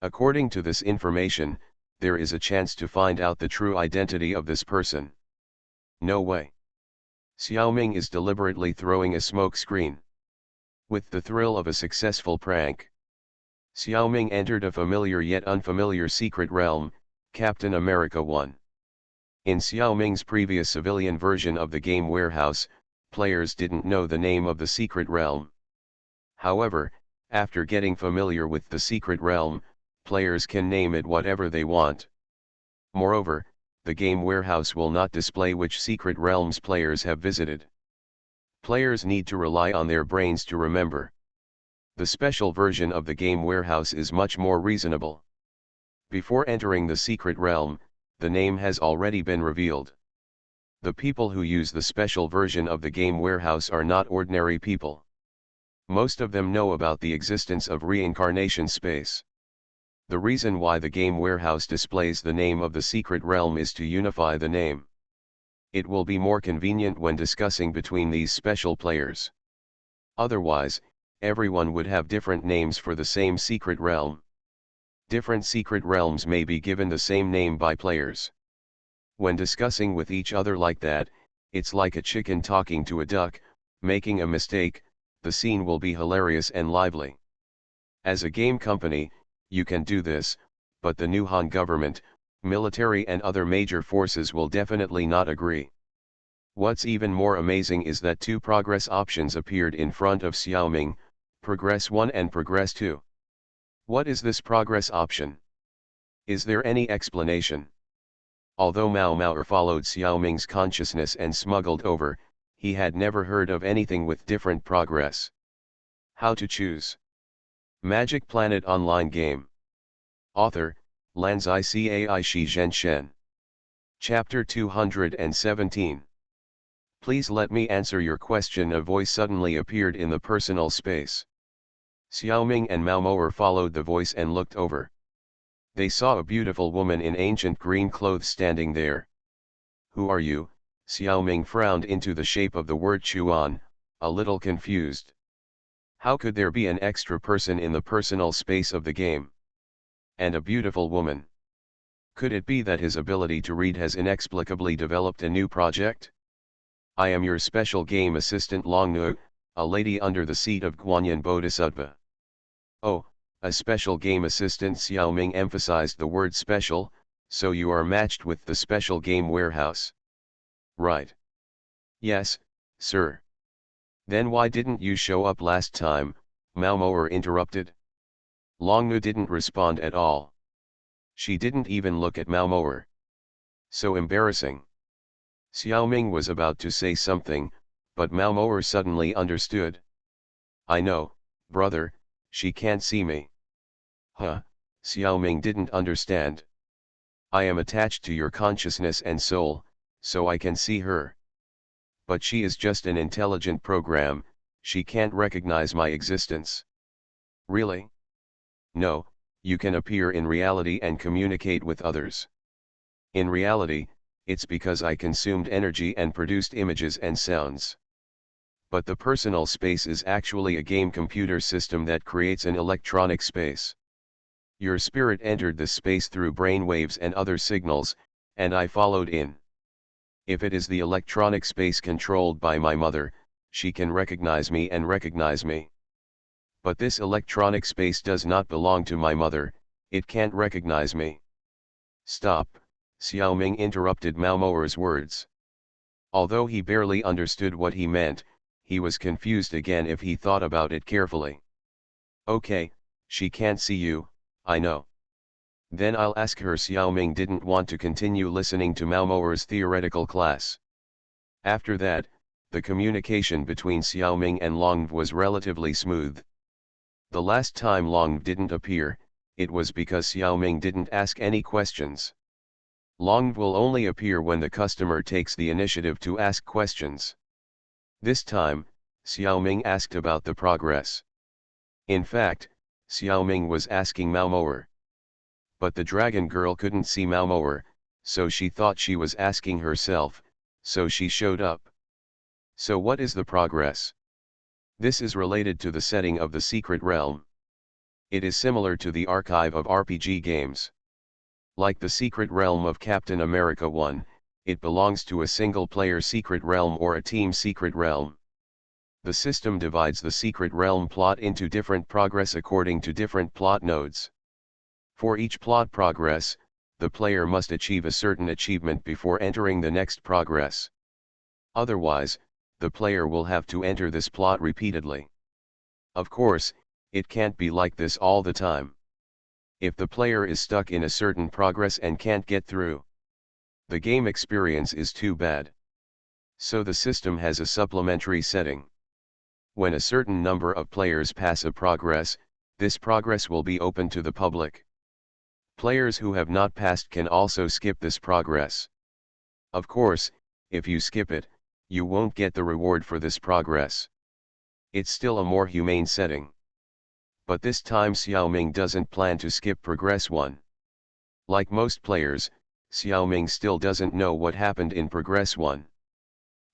According to this information, there is a chance to find out the true identity of this person. No way. Xiao Ming is deliberately throwing a smoke screen. With the thrill of a successful prank, Xiao Ming entered a familiar yet unfamiliar secret realm, Captain America 1. In Xiao Ming's previous civilian version of the game Warehouse, players didn't know the name of the secret realm. However, after getting familiar with the secret realm, players can name it whatever they want. Moreover, the game Warehouse will not display which secret realms players have visited. Players need to rely on their brains to remember. The special version of the game Warehouse is much more reasonable. Before entering the secret realm, the name has already been revealed. The people who use the special version of the game Warehouse are not ordinary people. Most of them know about the existence of reincarnation space. The reason why the game Warehouse displays the name of the secret realm is to unify the name. It will be more convenient when discussing between these special players. Otherwise, everyone would have different names for the same secret realm. Different secret realms may be given the same name by players. When discussing with each other like that, it's like a chicken talking to a duck, making a mistake, the scene will be hilarious and lively. As a game company, you can do this, but the new Han government, military and other major forces will definitely not agree. What's even more amazing is that 2 progress options appeared in front of Xiao Ming, Progress 1 and Progress 2. What is this progress option? Is there any explanation? Although Mao followed Xiao Ming's consciousness and smuggled over, he had never heard of anything with different progress. How to choose? Magic Planet Online Game. Author, Lanzai Cai Shi Zhen Shen. Chapter 217. Please let me answer your question. A voice suddenly appeared in the personal space. Xiao Ming and Mao followed the voice and looked over. They saw a beautiful woman in ancient green clothes standing there. Who are you? Xiao Ming frowned into the shape of the word Chuan, a little confused. How could there be an extra person in the personal space of the game? And a beautiful woman. Could it be that his ability to read has inexplicably developed a new project? I am your special game assistant Longnu, a lady under the seat of Guanyin Bodhisattva. Oh, a special game assistant. Xiao Ming emphasized the word special, so you are matched with the special game Warehouse. Right. Yes, sir. Then why didn't you show up last time? Mao interrupted. Longnu didn't respond at all. She didn't even look at Mao. So embarrassing. Xiao Ming was about to say something, But Malmoer suddenly understood. I know, brother, she can't see me. Huh, Xiaoming didn't understand. I am attached to your consciousness and soul, so I can see her. But she is just an intelligent program, she can't recognize my existence. Really? No, you can appear in reality and communicate with others. In reality, it's because I consumed energy and produced images and sounds. But the personal space is actually a game computer system that creates an electronic space. Your spirit entered this space through brain waves and other signals, and I followed in. If it is the electronic space controlled by my mother, she can recognize me and recognize me. But this electronic space does not belong to my mother, it can't recognize me. Stop, Xiaoming interrupted Malmoer's words. Although he barely understood what he meant, he was confused again if he thought about it carefully. Okay, she can't see you, I know. Then I'll ask her. Xiaoming didn't want to continue listening to Malmoer's theoretical class. After that, the communication between Xiaoming and Longv was relatively smooth. The last time Longv didn't appear, it was because Xiaoming didn't ask any questions. Longv will only appear when the customer takes the initiative to ask questions. This time, Xiaoming asked about the progress. In fact, Xiaoming was asking Malmoer. But the dragon girl couldn't see Malmoer, so she thought she was asking herself, so she showed up. So what is the progress? This is related to the setting of the secret realm. It is similar to the archive of RPG games. Like the secret realm of Captain America 1, it belongs to a single-player secret realm or a team secret realm. The system divides the secret realm plot into different progress according to different plot nodes. For each plot progress, the player must achieve a certain achievement before entering the next progress. Otherwise, the player will have to enter this plot repeatedly. Of course, it can't be like this all the time. If the player is stuck in a certain progress and can't get through, the game experience is too bad. So the system has a supplementary setting. When a certain number of players pass a progress, this progress will be open to the public. Players who have not passed can also skip this progress. Of course, if you skip it, you won't get the reward for this progress. It's still a more humane setting. But this time Xiaoming doesn't plan to skip progress 1. Like most players, Xiaoming still doesn't know what happened in progress 1.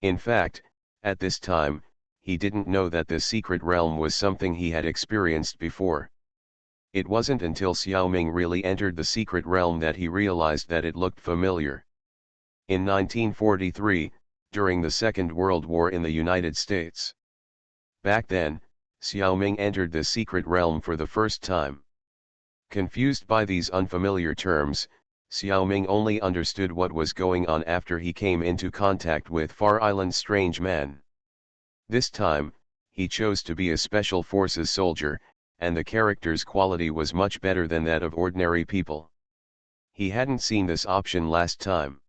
In fact, at this time, he didn't know that the secret realm was something he had experienced before. It wasn't until Xiaoming really entered the secret realm that he realized that it looked familiar. In 1943, during the Second World War in the United States. Back then, Xiaoming entered the secret realm for the first time. Confused by these unfamiliar terms, Xiaoming only understood what was going on after he came into contact with Far Island's strange man. This time, he chose to be a special forces soldier, and the character's quality was much better than that of ordinary people. He hadn't seen this option last time.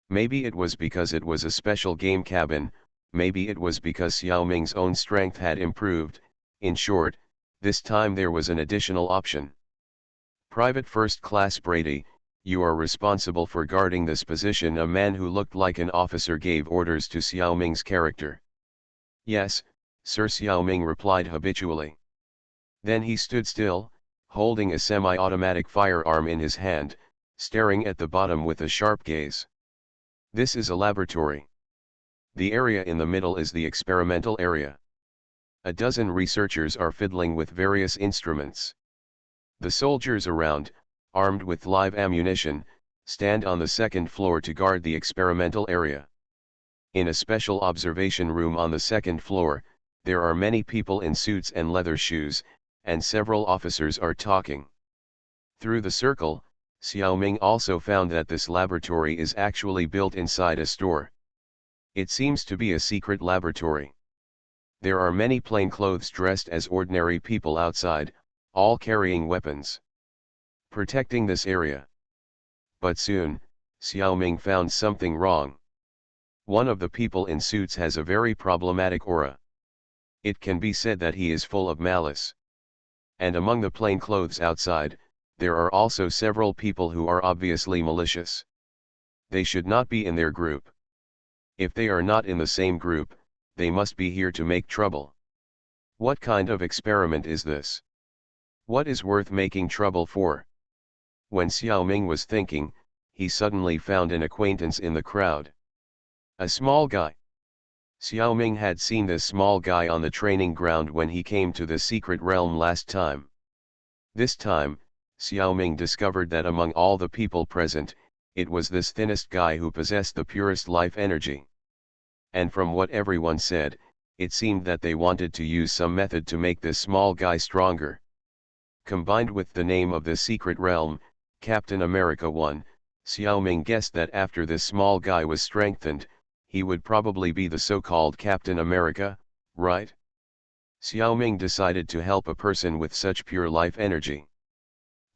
Maybe it was because it was a special game cabin, maybe it was because Xiaoming's own strength had improved. In short, this time there was an additional option. Private First Class Brady, you are responsible for guarding this position. A man who looked like an officer gave orders to Xiaoming's character. Yes, Sir, Xiaoming replied habitually. Then he stood still, holding a semi-automatic firearm in his hand, staring at the bottom with a sharp gaze. This is a laboratory. The area in the middle is the experimental area. A dozen researchers are fiddling with various instruments. The soldiers around, armed with live ammunition, stand on the second floor to guard the experimental area. In a special observation room on the second floor, there are many people in suits and leather shoes, and several officers are talking. Through the circle, Xiaoming also found that this laboratory is actually built inside a store. It seems to be a secret laboratory. There are many plainclothes dressed as ordinary people outside, all carrying weapons, protecting this area. But soon, Xiaoming found something wrong. One of the people in suits has a very problematic aura. It can be said that he is full of malice. And among the plainclothes outside, there are also several people who are obviously malicious. They should not be in their group. If they are not in the same group, they must be here to make trouble. What kind of experiment is this? What is worth making trouble for? When Xiao Ming was thinking, he suddenly found an acquaintance in the crowd. A small guy. Xiao Ming had seen this small guy on the training ground when he came to the secret realm last time. This time, Xiao Ming discovered that among all the people present, it was this thinnest guy who possessed the purest life energy. And from what everyone said, it seemed that they wanted to use some method to make this small guy stronger. Combined with the name of the secret realm, Captain America 1, Xiao Ming guessed that after this small guy was strengthened, he would probably be the so-called Captain America, right? Xiao Ming decided to help a person with such pure life energy.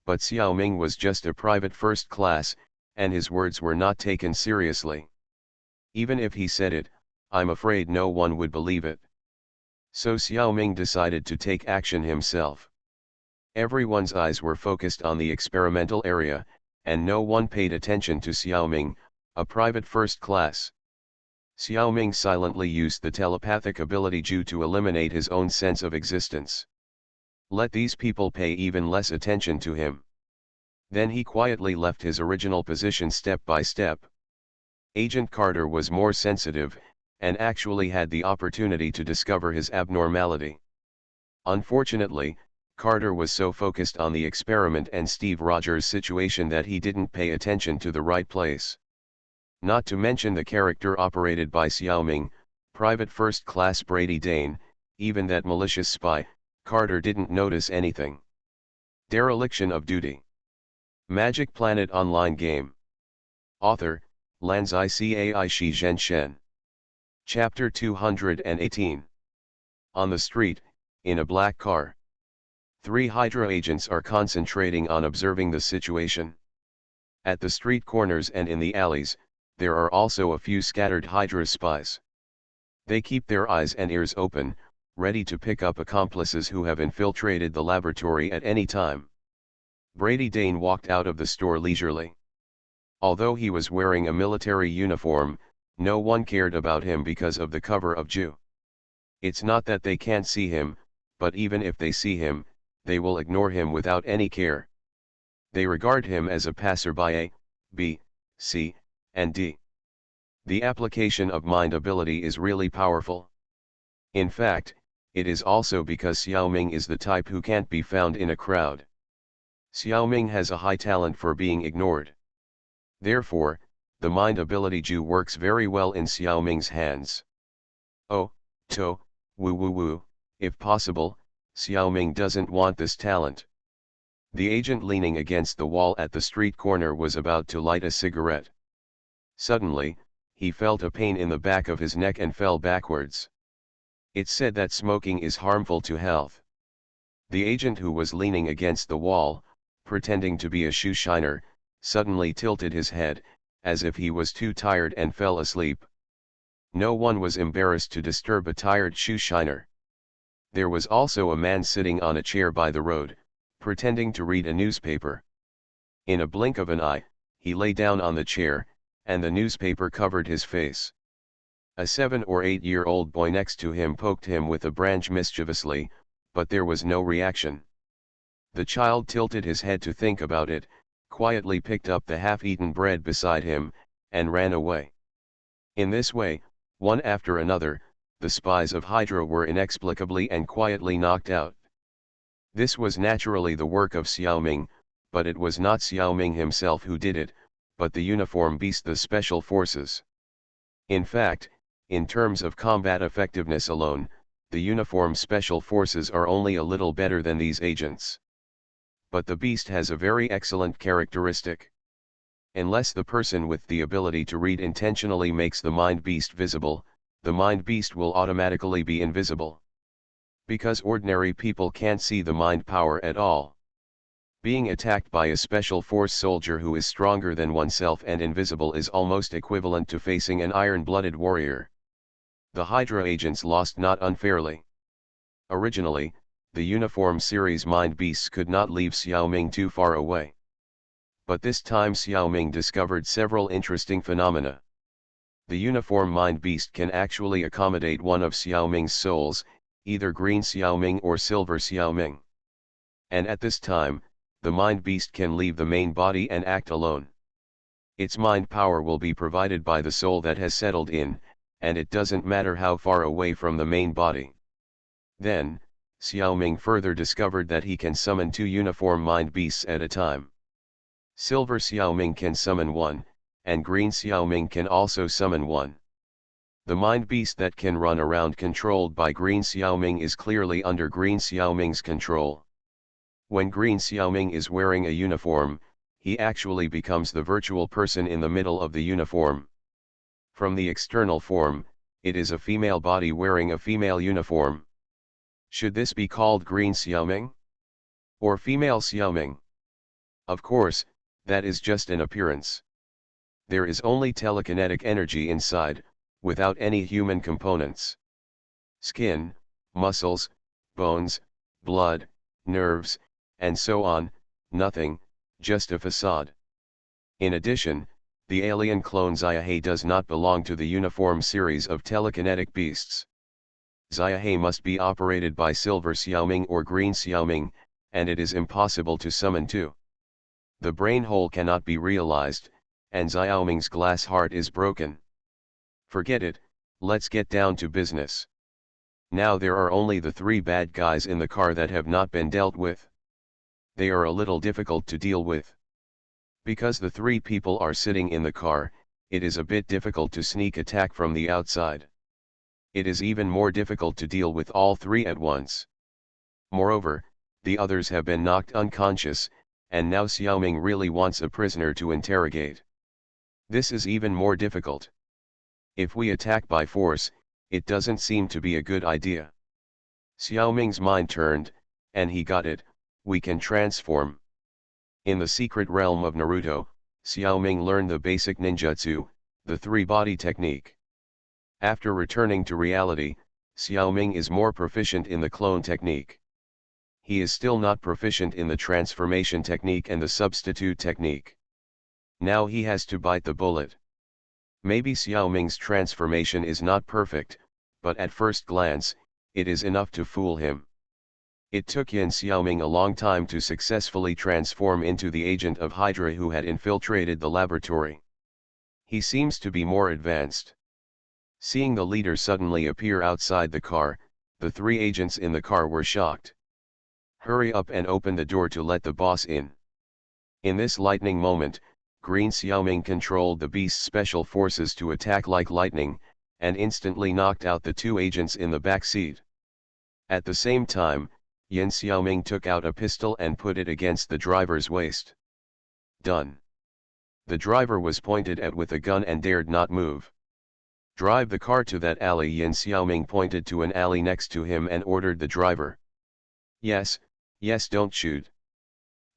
But Xiao Ming was just a private first class, and his words were not taken seriously. Even if he said it, I'm afraid no one would believe it. So Xiao Ming decided to take action himself. Everyone's eyes were focused on the experimental area, and no one paid attention to Xiao Ming, a private first class. Xiao Ming silently used the telepathic ability Ju to eliminate his own sense of existence. Let these people pay even less attention to him. Then he quietly left his original position step by step. Agent Carter was more sensitive, and actually had the opportunity to discover his abnormality. Unfortunately, Carter was so focused on the experiment and Steve Rogers' situation that he didn't pay attention to the right place. Not to mention the character operated by Xiao Ming, Private First Class Brady Dane, even that malicious spy, Carter didn't notice anything. Dereliction of duty. Magic Planet Online Game. Author, Lanzai Cai Shi Zhen Shen. Chapter 218. On the street, in a black car. 3 Hydra agents are concentrating on observing the situation. At the street corners and in the alleys, there are also a few scattered Hydra spies. They keep their eyes and ears open, ready to pick up accomplices who have infiltrated the laboratory at any time. Brady Dane walked out of the store leisurely. Although he was wearing a military uniform, no one cared about him because of the cover of Ju. It's not that they can't see him, but even if they see him, they will ignore him without any care. They regard him as a passerby A, B, C, and D. The application of mind ability is really powerful. In fact, it is also because Xiao Ming is the type who can't be found in a crowd. Xiao Ming has a high talent for being ignored. Therefore, the mind ability Ju works very well in Xiao Ming's hands. Oh, to, woo woo woo, if possible, Xiao Ming doesn't want this talent. The agent leaning against the wall at the street corner was about to light a cigarette. Suddenly, he felt a pain in the back of his neck and fell backwards. It's said that smoking is harmful to health. The agent who was leaning against the wall, pretending to be a shoe shiner, suddenly tilted his head, as if he was too tired and fell asleep. No one was embarrassed to disturb a tired shoe shiner. There was also a man sitting on a chair by the road, pretending to read a newspaper. In a blink of an eye, he lay down on the chair, and the newspaper covered his face. A 7 or 8-year-old boy next to him poked him with a branch mischievously, but there was no reaction. The child tilted his head to think about it, quietly picked up the half-eaten bread beside him, and ran away. In this way, one after another, the spies of Hydra were inexplicably and quietly knocked out. This was naturally the work of Xiao Ming, but it was not Xiao Ming himself who did it, but the uniform beast, the Special Forces. In fact, in terms of combat effectiveness alone, the uniform Special Forces are only a little better than these agents. But the beast has a very excellent characteristic. Unless the person with the ability to read intentionally makes the mind beast visible, the mind beast will automatically be invisible. Because ordinary people can't see the mind power at all. Being attacked by a special force soldier who is stronger than oneself and invisible is almost equivalent to facing an iron-blooded warrior. The Hydra agents lost not unfairly. Originally, the Uniform series Mind Beasts could not leave Xiaoming too far away. But this time Xiaoming discovered several interesting phenomena. The Uniform Mind Beast can actually accommodate one of Xiaoming's souls, either Green Xiaoming or Silver Xiaoming. And at this time, the Mind Beast can leave the main body and act alone. Its mind power will be provided by the soul that has settled in, and it doesn't matter how far away from the main body. Then, Xiaoming further discovered that he can summon 2 Uniform Mind Beasts at a time. Silver Xiaoming can summon one, and Green Xiaoming can also summon one. The Mind Beast that can run around controlled by Green Xiaoming is clearly under Green Xiaoming's control. When Green Xiaoming is wearing a uniform, he actually becomes the virtual person in the middle of the uniform. From the external form, it is a female body wearing a female uniform. Should this be called Green Xiaoming? Or Female Xiaoming? Of course, that is just an appearance. There is only telekinetic energy inside, without any human components. Skin, muscles, bones, blood, nerves, and so on, nothing, just a facade. In addition, the alien clone Xiahe does not belong to the Uniform series of telekinetic beasts. Xiahe must be operated by Silver Xiaoming or Green Xiaoming, and it is impossible to summon 2. The brain hole cannot be realized, and Xiaoming's glass heart is broken. Forget it, let's get down to business. Now there are only the 3 bad guys in the car that have not been dealt with. They are a little difficult to deal with. Because the 3 people are sitting in the car, it is a bit difficult to sneak attack from the outside. It is even more difficult to deal with all 3 at once. Moreover, the others have been knocked unconscious, and now Xiaoming really wants a prisoner to interrogate. This is even more difficult. If we attack by force, it doesn't seem to be a good idea. Xiaoming's mind turned, and he got it, we can transform. In the secret realm of Naruto, Xiaoming learned the basic ninjutsu, the 3-body technique. After returning to reality, Xiaoming is more proficient in the clone technique. He is still not proficient in the transformation technique and the substitute technique. Now he has to bite the bullet. Maybe Xiaoming's transformation is not perfect, but at first glance, it is enough to fool him. It took Yin Xiaoming a long time to successfully transform into the agent of Hydra who had infiltrated the laboratory. He seems to be more advanced. Seeing the leader suddenly appear outside the car, the 3 agents in the car were shocked. Hurry up and open the door to let the boss in. In this lightning moment, Green Xiaoming controlled the beast's special forces to attack like lightning, and instantly knocked out the 2 agents in the back seat. At the same time, Yin Xiaoming took out a pistol and put it against the driver's waist. Done. The driver was pointed at with a gun and dared not move. Drive the car to that alley. Yin Xiaoming pointed to an alley next to him and ordered the driver. Yes, don't shoot.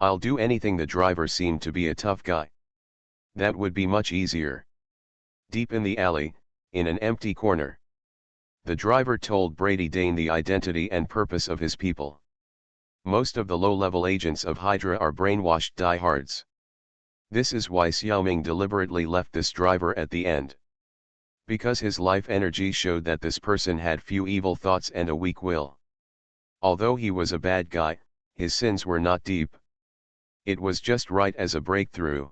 I'll do anything. The driver seemed to be a tough guy. That would be much easier. Deep in the alley, in an empty corner, the driver told Brady Dane the identity and purpose of his people. Most of the low-level agents of Hydra are brainwashed diehards. This is why Xiaoming deliberately left this driver at the end. Because his life energy showed that this person had few evil thoughts and a weak will. Although he was a bad guy, his sins were not deep. It was just right as a breakthrough.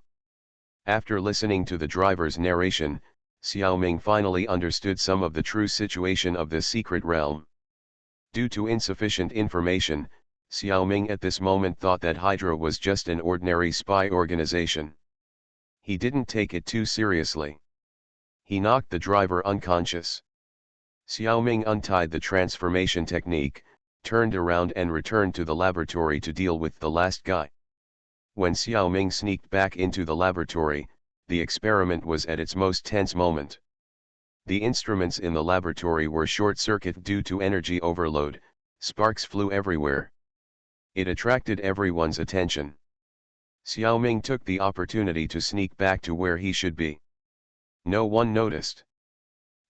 After listening to the driver's narration, Xiaoming finally understood some of the true situation of this secret realm. Due to insufficient information, Xiaoming at this moment thought that Hydra was just an ordinary spy organization. He didn't take it too seriously. He knocked the driver unconscious. Xiaoming untied the transformation technique, turned around and returned to the laboratory to deal with the last guy. When Xiaoming sneaked back into the laboratory, the experiment was at its most tense moment. The instruments in the laboratory were short-circuited due to energy overload, sparks flew everywhere. It attracted everyone's attention. Xiaoming took the opportunity to sneak back to where he should be. No one noticed.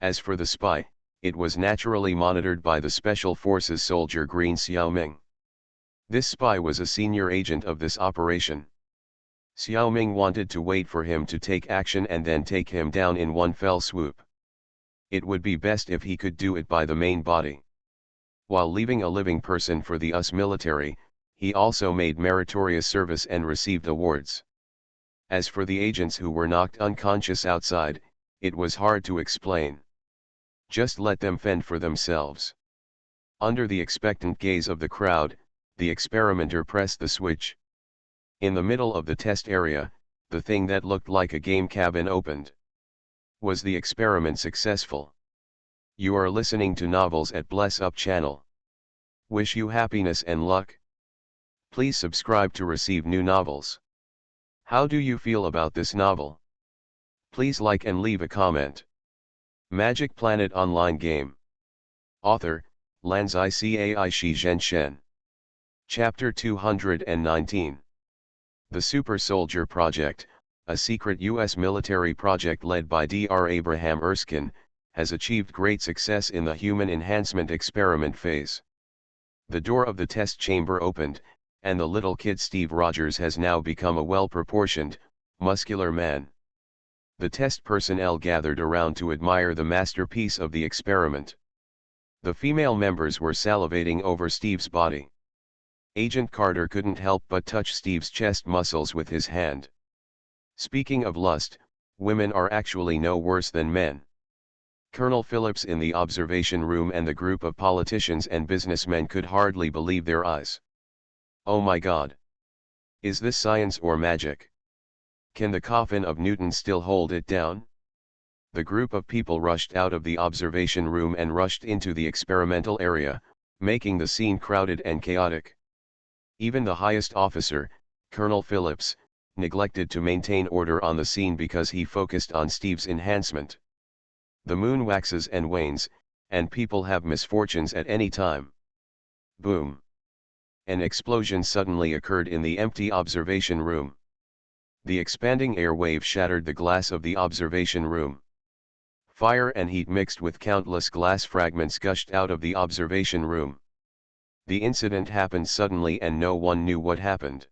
As for the spy, it was naturally monitored by the Special Forces soldier Green Xiaoming. This spy was a senior agent of this operation. Xiaoming wanted to wait for him to take action and then take him down in one fell swoop. It would be best if he could do it by the main body. While leaving a living person for the US military, he also made meritorious service and received awards. As for the agents who were knocked unconscious outside, it was hard to explain. Just let them fend for themselves. Under the expectant gaze of the crowd, the experimenter pressed the switch. In the middle of the test area, the thing that looked like a game cabin opened. Was the experiment successful? You are listening to Novels at Bless Up channel. Wish you happiness and luck. Please subscribe to receive new novels. How do you feel about this novel? Please like and leave a comment. Magic Planet Online Game. Author, Lanzai Cai Shi Zhen Shen. Chapter 219. The Super Soldier Project, a secret U.S. military project led by Dr. Abraham Erskine, has achieved great success in the human enhancement experiment phase. The door of the test chamber opened, and the little kid Steve Rogers has now become a well-proportioned, muscular man. The test personnel gathered around to admire the masterpiece of the experiment. The female members were salivating over Steve's body. Agent Carter couldn't help but touch Steve's chest muscles with his hand. Speaking of lust, women are actually no worse than men. Colonel Phillips in the observation room and the group of politicians and businessmen could hardly believe their eyes. Oh my God! Is this science or magic? Can the coffin of Newton still hold it down? The group of people rushed out of the observation room and rushed into the experimental area, making the scene crowded and chaotic. Even the highest officer, Colonel Phillips, neglected to maintain order on the scene because he focused on Steve's enhancement. The moon waxes and wanes, and people have misfortunes at any time. Boom! An explosion suddenly occurred in the empty observation room. The expanding air wave shattered the glass of the observation room. Fire and heat mixed with countless glass fragments gushed out of the observation room. The incident happened suddenly and no one knew what happened.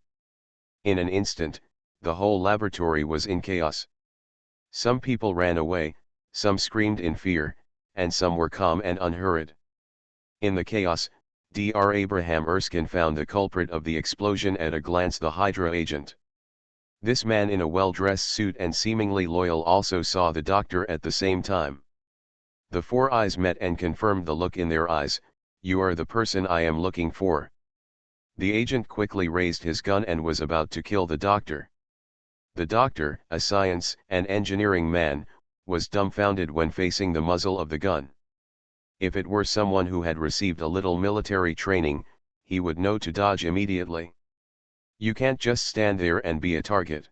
In an instant, the whole laboratory was in chaos. Some people ran away, some screamed in fear, and some were calm and unhurried. In the chaos, Dr. Abraham Erskine found the culprit of the explosion at a glance: the Hydra agent. This man in a well-dressed suit and seemingly loyal also saw the doctor at the same time. The four eyes met and confirmed the look in their eyes: "You are the person I am looking for." The agent quickly raised his gun and was about to kill the doctor. The doctor, a science and engineering man, was dumbfounded when facing the muzzle of the gun. If it were someone who had received a little military training, he would know to dodge immediately. You can't just stand there and be a target.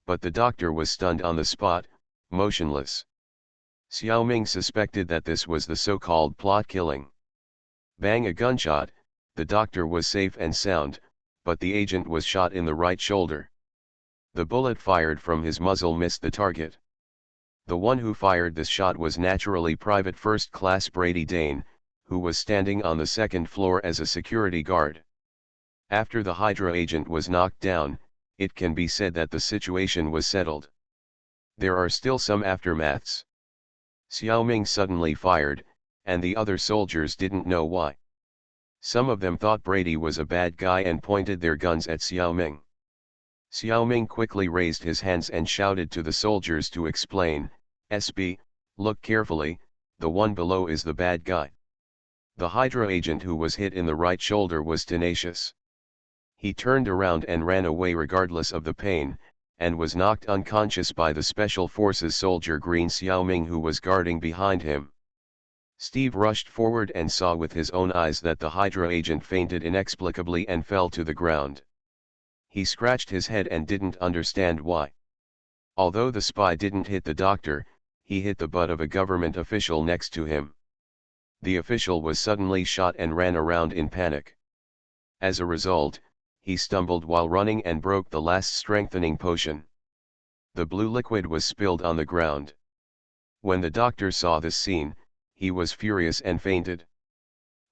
But the doctor was stunned on the spot, motionless. Xiaoming suspected that this was the so-called plot killing. Bang, a gunshot, the doctor was safe and sound, but the agent was shot in the right shoulder. The bullet fired from his muzzle missed the target. The one who fired this shot was naturally Private First Class Brady Dane, who was standing on the second floor as a security guard. After the Hydra agent was knocked down, it can be said that the situation was settled. There are still some aftermaths. Xiaoming suddenly fired, and the other soldiers didn't know why. Some of them thought Brady was a bad guy and pointed their guns at Xiaoming. Xiaoming quickly raised his hands and shouted to the soldiers to explain: "SB, look carefully, the one below is the bad guy." The Hydra agent who was hit in the right shoulder was tenacious. He turned around and ran away regardless of the pain, and was knocked unconscious by the Special Forces soldier Green Xiaoming, who was guarding behind him. Steve rushed forward and saw with his own eyes that the Hydra agent fainted inexplicably and fell to the ground. He scratched his head and didn't understand why. Although the spy didn't hit the doctor, he hit the butt of a government official next to him. The official was suddenly shot and ran around in panic. As a result, he stumbled while running and broke the last strengthening potion. The blue liquid was spilled on the ground. When the doctor saw this scene, he was furious and fainted.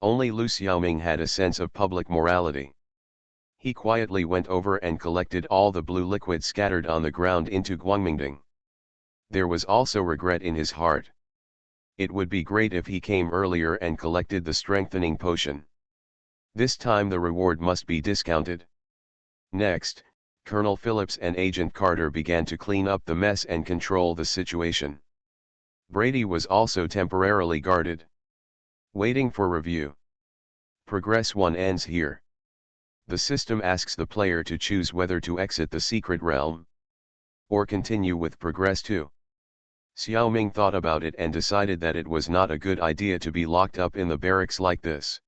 Only Lu Xiaoming had a sense of public morality. He quietly went over and collected all the blue liquid scattered on the ground into Guangmingding. There was also regret in his heart. It would be great if he came earlier and collected the strengthening potion. This time the reward must be discounted. Next, Colonel Phillips and Agent Carter began to clean up the mess and control the situation. Brady was also temporarily guarded, waiting for review. Progress 1 ends here. The system asks the player to choose whether to exit the secret realm or continue with Progress 2. Xiaoming thought about it and decided that it was not a good idea to be locked up in the barracks like this.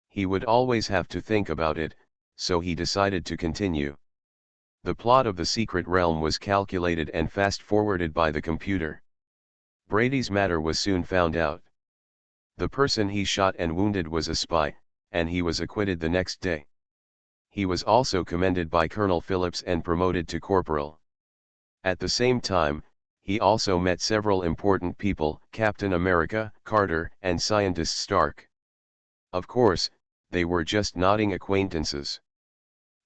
He would always have to think about it, so he decided to continue. The plot of the secret realm was calculated and fast-forwarded by the computer. Brady's matter was soon found out. The person he shot and wounded was a spy, and he was acquitted the next day. He was also commended by Colonel Phillips and promoted to corporal. At the same time, he also met several important people, Captain America, Carter, and Scientist Stark. Of course, they were just nodding acquaintances.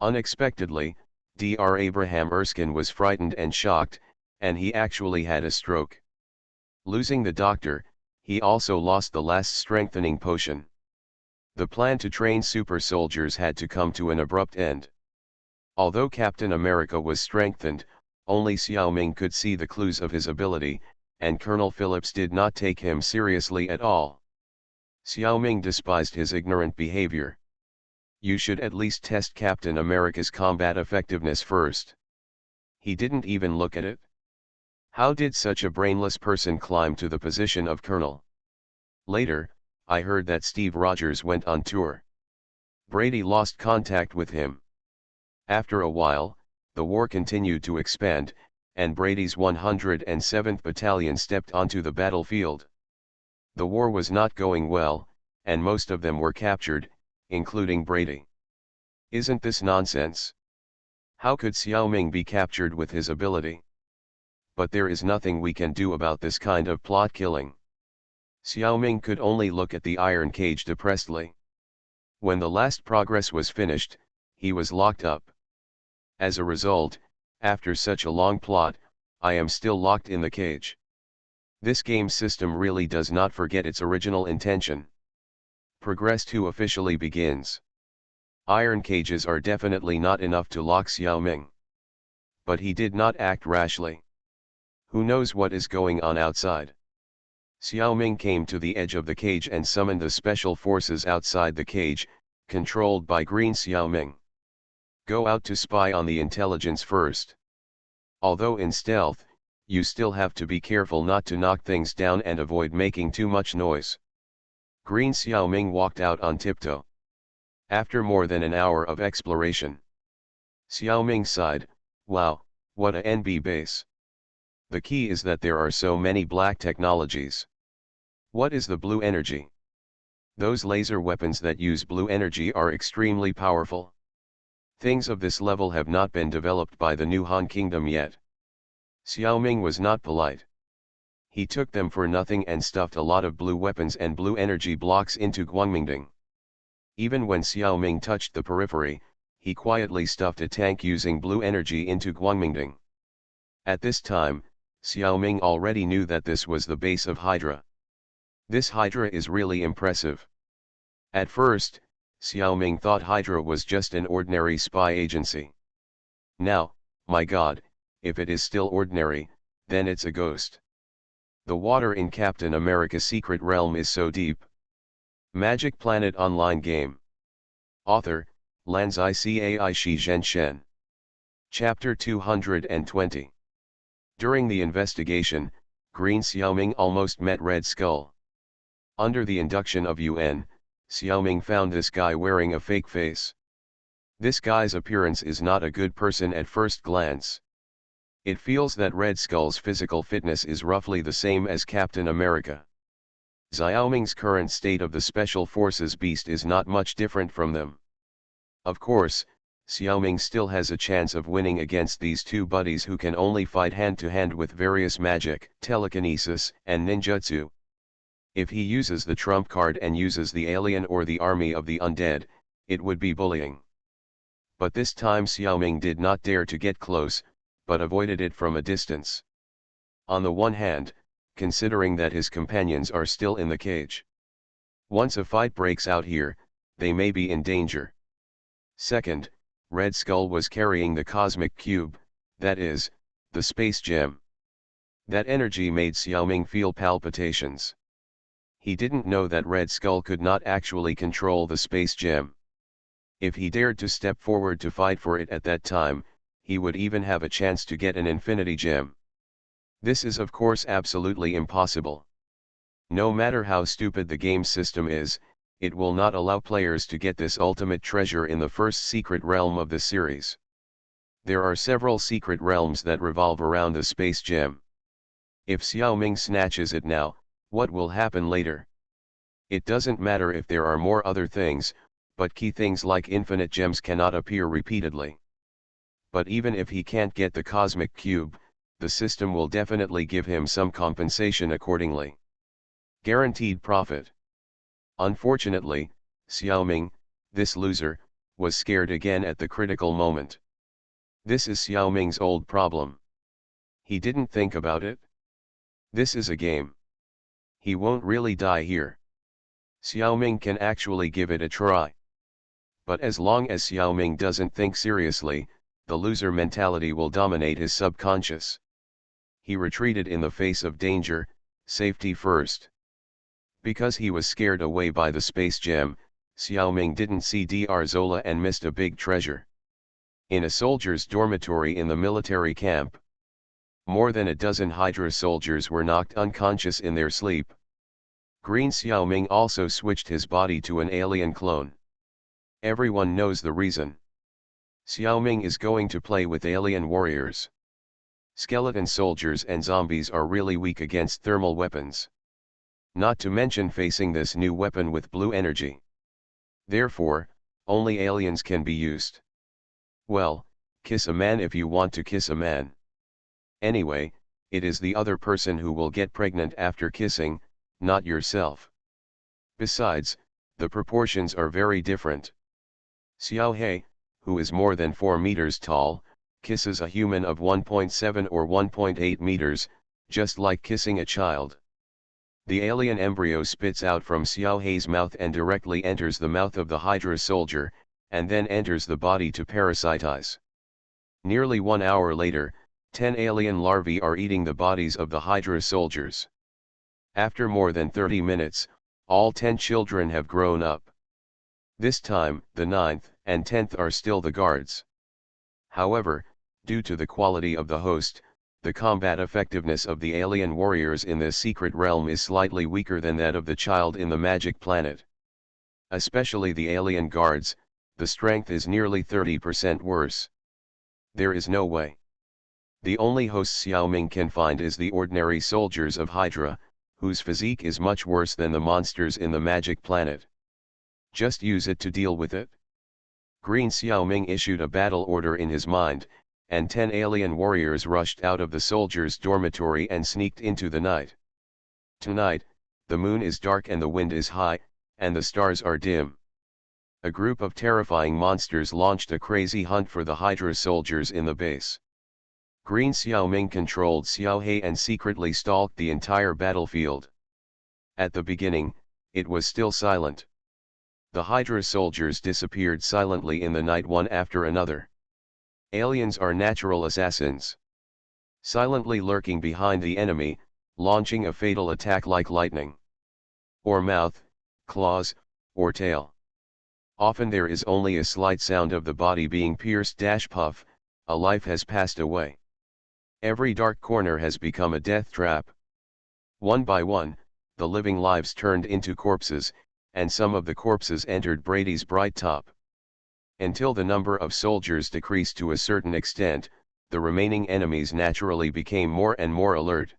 Unexpectedly, Dr. Abraham Erskine was frightened and shocked, and he actually had a stroke. Losing the doctor, he also lost the last strengthening potion. The plan to train super soldiers had to come to an abrupt end. Although Captain America was strengthened, only Xiaoming could see the clues of his ability, and Colonel Phillips did not take him seriously at all. Xiaoming despised his ignorant behavior. You should at least test Captain America's combat effectiveness first. He didn't even look at it. How did such a brainless person climb to the position of colonel? Later, I heard that Steve Rogers went on tour. Brady lost contact with him. After a while, the war continued to expand, and Brady's 107th Battalion stepped onto the battlefield. The war was not going well, and most of them were captured, including Brady. Isn't this nonsense? How could Xiaoming be captured with his ability? But there is nothing we can do about this kind of plot killing. Xiaoming could only look at the iron cage depressedly. When the last progress was finished, he was locked up. As a result, after such a long plot, I am still locked in the cage. This game system really does not forget its original intention. Progress 2 officially begins. Iron cages are definitely not enough to lock Xiaoming. But he did not act rashly. Who knows what is going on outside? Xiaoming came to the edge of the cage and summoned the special forces outside the cage, controlled by Green Xiaoming. Go out to spy on the intelligence first. Although in stealth, you still have to be careful not to knock things down and avoid making too much noise. Green Xiaoming walked out on tiptoe. After more than an hour of exploration, Xiaoming sighed, wow, what a NB base. The key is that there are so many black technologies. What is the blue energy? Those laser weapons that use blue energy are extremely powerful. Things of this level have not been developed by the new Han Kingdom yet. Xiaoming was not polite. He took them for nothing and stuffed a lot of blue weapons and blue energy blocks into Guangmingding. Even when Xiaoming touched the periphery, he quietly stuffed a tank using blue energy into Guangmingding. At this time, Xiaoming already knew that this was the base of Hydra. This Hydra is really impressive. At first, Xiaoming thought Hydra was just an ordinary spy agency. Now, my god, if it is still ordinary, then it's a ghost. The water in Captain America's secret realm is so deep. Magic Planet Online Game. Author, Lanzai Cai Shi Zhen Shen. Chapter 220. During the investigation, Green Xiaoming almost met Red Skull. Under the induction of UN, Xiaoming found this guy wearing a fake face. This guy's appearance is not a good person at first glance. It feels that Red Skull's physical fitness is roughly the same as Captain America. Xiaoming's current state of the Special Forces beast is not much different from them. Of course, Xiaoming still has a chance of winning against these two buddies who can only fight hand to hand with various magic, telekinesis, and ninjutsu. If he uses the trump card and uses the alien or the army of the undead, it would be bullying. But this time Xiaoming did not dare to get close, but avoided it from a distance. On the one hand, considering that his companions are still in the cage. Once a fight breaks out here, they may be in danger. Second, Red Skull was carrying the cosmic cube, that is, the space gem. That energy made Xiaoming feel palpitations. He didn't know that Red Skull could not actually control the space gem. If he dared to step forward to fight for it at that time, he would even have a chance to get an infinity gem. This is of course absolutely impossible. No matter how stupid the game system is, it will not allow players to get this ultimate treasure in the first secret realm of the series. There are several secret realms that revolve around the space gem. If Xiaoming snatches it now, what will happen later? It doesn't matter if there are more other things, but key things like infinite gems cannot appear repeatedly. But even if he can't get the cosmic cube, the system will definitely give him some compensation accordingly. Guaranteed profit. Unfortunately, Xiaoming, this loser, was scared again at the critical moment. This is Xiaoming's old problem. He didn't think about it. This is a game. He won't really die here. Xiaoming can actually give it a try. But as long as Xiaoming doesn't think seriously, the loser mentality will dominate his subconscious. He retreated in the face of danger, safety first. Because he was scared away by the space gem, Xiaoming didn't see Dr. Zola and missed a big treasure. In a soldier's dormitory in the military camp, more than a dozen Hydra soldiers were knocked unconscious in their sleep. Green Xiaoming also switched his body to an alien clone. Everyone knows the reason. Xiaoming is going to play with alien warriors. Skeleton soldiers and zombies are really weak against thermal weapons. Not to mention facing this new weapon with blue energy. Therefore, only aliens can be used. Well, kiss a man if you want to kiss a man. Anyway, it is the other person who will get pregnant after kissing, not yourself. Besides, the proportions are very different. Xiao He, who is more than 4 meters tall, kisses a human of 1.7 or 1.8 meters, just like kissing a child. The alien embryo spits out from Xiao He's mouth and directly enters the mouth of the Hydra soldier, and then enters the body to parasitize. Nearly 1 hour later, 10 alien larvae are eating the bodies of the Hydra soldiers. After more than 30 minutes, all 10 children have grown up. This time, the 9th and 10th are still the guards. However, due to the quality of the host, the combat effectiveness of the alien warriors in this secret realm is slightly weaker than that of the child in the magic planet. Especially the alien guards, the strength is nearly 30% worse. There is no way. The only host Xiaoming can find is the ordinary soldiers of Hydra, whose physique is much worse than the monsters in the magic planet. Just use it to deal with it. Green Xiaoming issued a battle order in his mind, and 10 alien warriors rushed out of the soldiers' dormitory and sneaked into the night. Tonight, the moon is dark and the wind is high, and the stars are dim. A group of terrifying monsters launched a crazy hunt for the Hydra soldiers in the base. Green Xiaoming controlled Xiao He and secretly stalked the entire battlefield. At the beginning, it was still silent. The Hydra soldiers disappeared silently in the night one after another. Aliens are natural assassins. Silently lurking behind the enemy, launching a fatal attack like lightning. Or mouth, claws, or tail. Often there is only a slight sound of the body being pierced. Puff, a life has passed away. Every dark corner has become a death trap. One by one, the living lives turned into corpses, and some of the corpses entered Brady's bright top. Until the number of soldiers decreased to a certain extent, the remaining enemies naturally became more and more alert.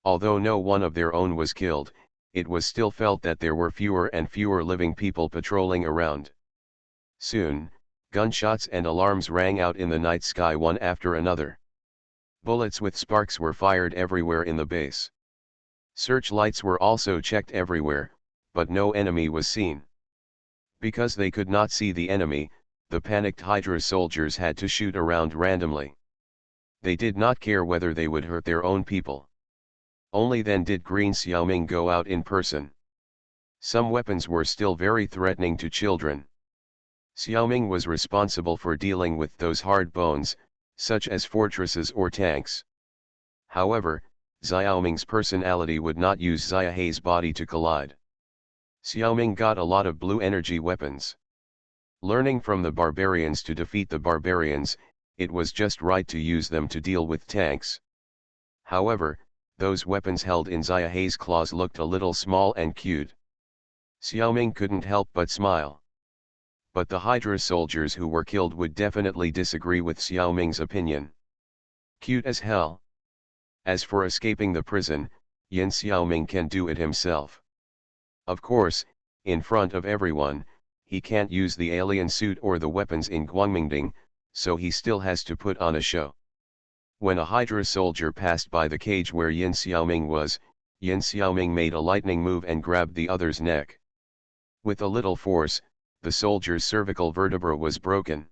Although no one of their own was killed, it was still felt that there were fewer and fewer living people patrolling around. Soon, Gunshots and alarms rang out in the night sky one after another. Bullets with sparks were fired everywhere in the base. Searchlights were also checked everywhere, but no enemy was seen. Because they could not see the enemy, the panicked Hydra soldiers had to shoot around randomly. They did not care whether they would hurt their own people. Only then did Green Xiaoming go out in person. Some weapons were still very threatening to children. Xiaoming was responsible for dealing with those hard bones, such as fortresses or tanks. However, Xiaoming's personality would not use Xiahei's body to collide. Xiaoming got a lot of blue energy weapons. Learning from the barbarians to defeat the barbarians, it was just right to use them to deal with tanks. However, those weapons held in Xiahei's claws looked a little small and cute. Xiaoming couldn't help but smile. But the Hydra soldiers who were killed would definitely disagree with Xiaoming's opinion. Cute as hell. As for escaping the prison, Yin Xiaoming can do it himself. Of course, in front of everyone, he can't use the alien suit or the weapons in Guangmingding, so he still has to put on a show. When a Hydra soldier passed by the cage where Yin Xiaoming was, Yin Xiaoming made a lightning move and grabbed the other's neck. With a little force, the soldier's cervical vertebra was broken.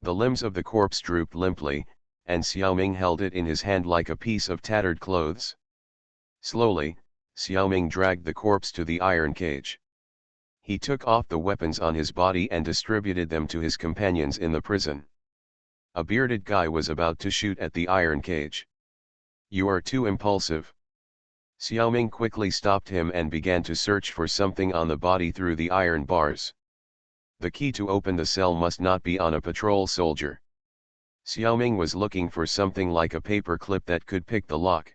The limbs of the corpse drooped limply, and Xiaoming held it in his hand like a piece of tattered clothes. Slowly, Xiaoming dragged the corpse to the iron cage. He took off the weapons on his body and distributed them to his companions in the prison. A bearded guy was about to shoot at the iron cage. "You are too impulsive." Xiaoming quickly stopped him and began to search for something on the body through the iron bars. The key to open the cell must not be on a patrol soldier. Xiaoming was looking for something like a paper clip that could pick the lock.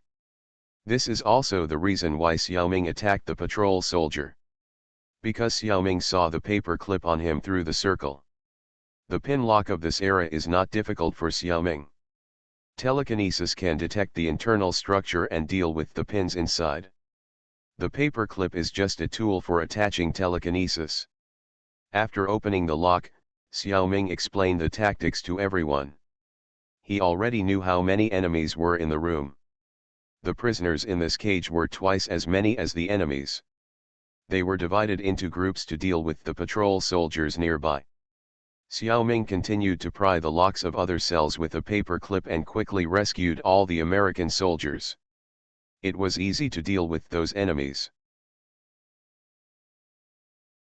This is also the reason why Xiaoming attacked the patrol soldier. Because Xiaoming saw the paper clip on him through the circle. The pin lock of this era is not difficult for Xiaoming. Telekinesis can detect the internal structure and deal with the pins inside. The paper clip is just a tool for attaching telekinesis. After opening the lock, Xiaoming explained the tactics to everyone. He already knew how many enemies were in the room. The prisoners in this cage were twice as many as the enemies. They were divided into groups to deal with the patrol soldiers nearby. Xiaoming continued to pry the locks of other cells with a paper clip and quickly rescued all the American soldiers. It was easy to deal with those enemies.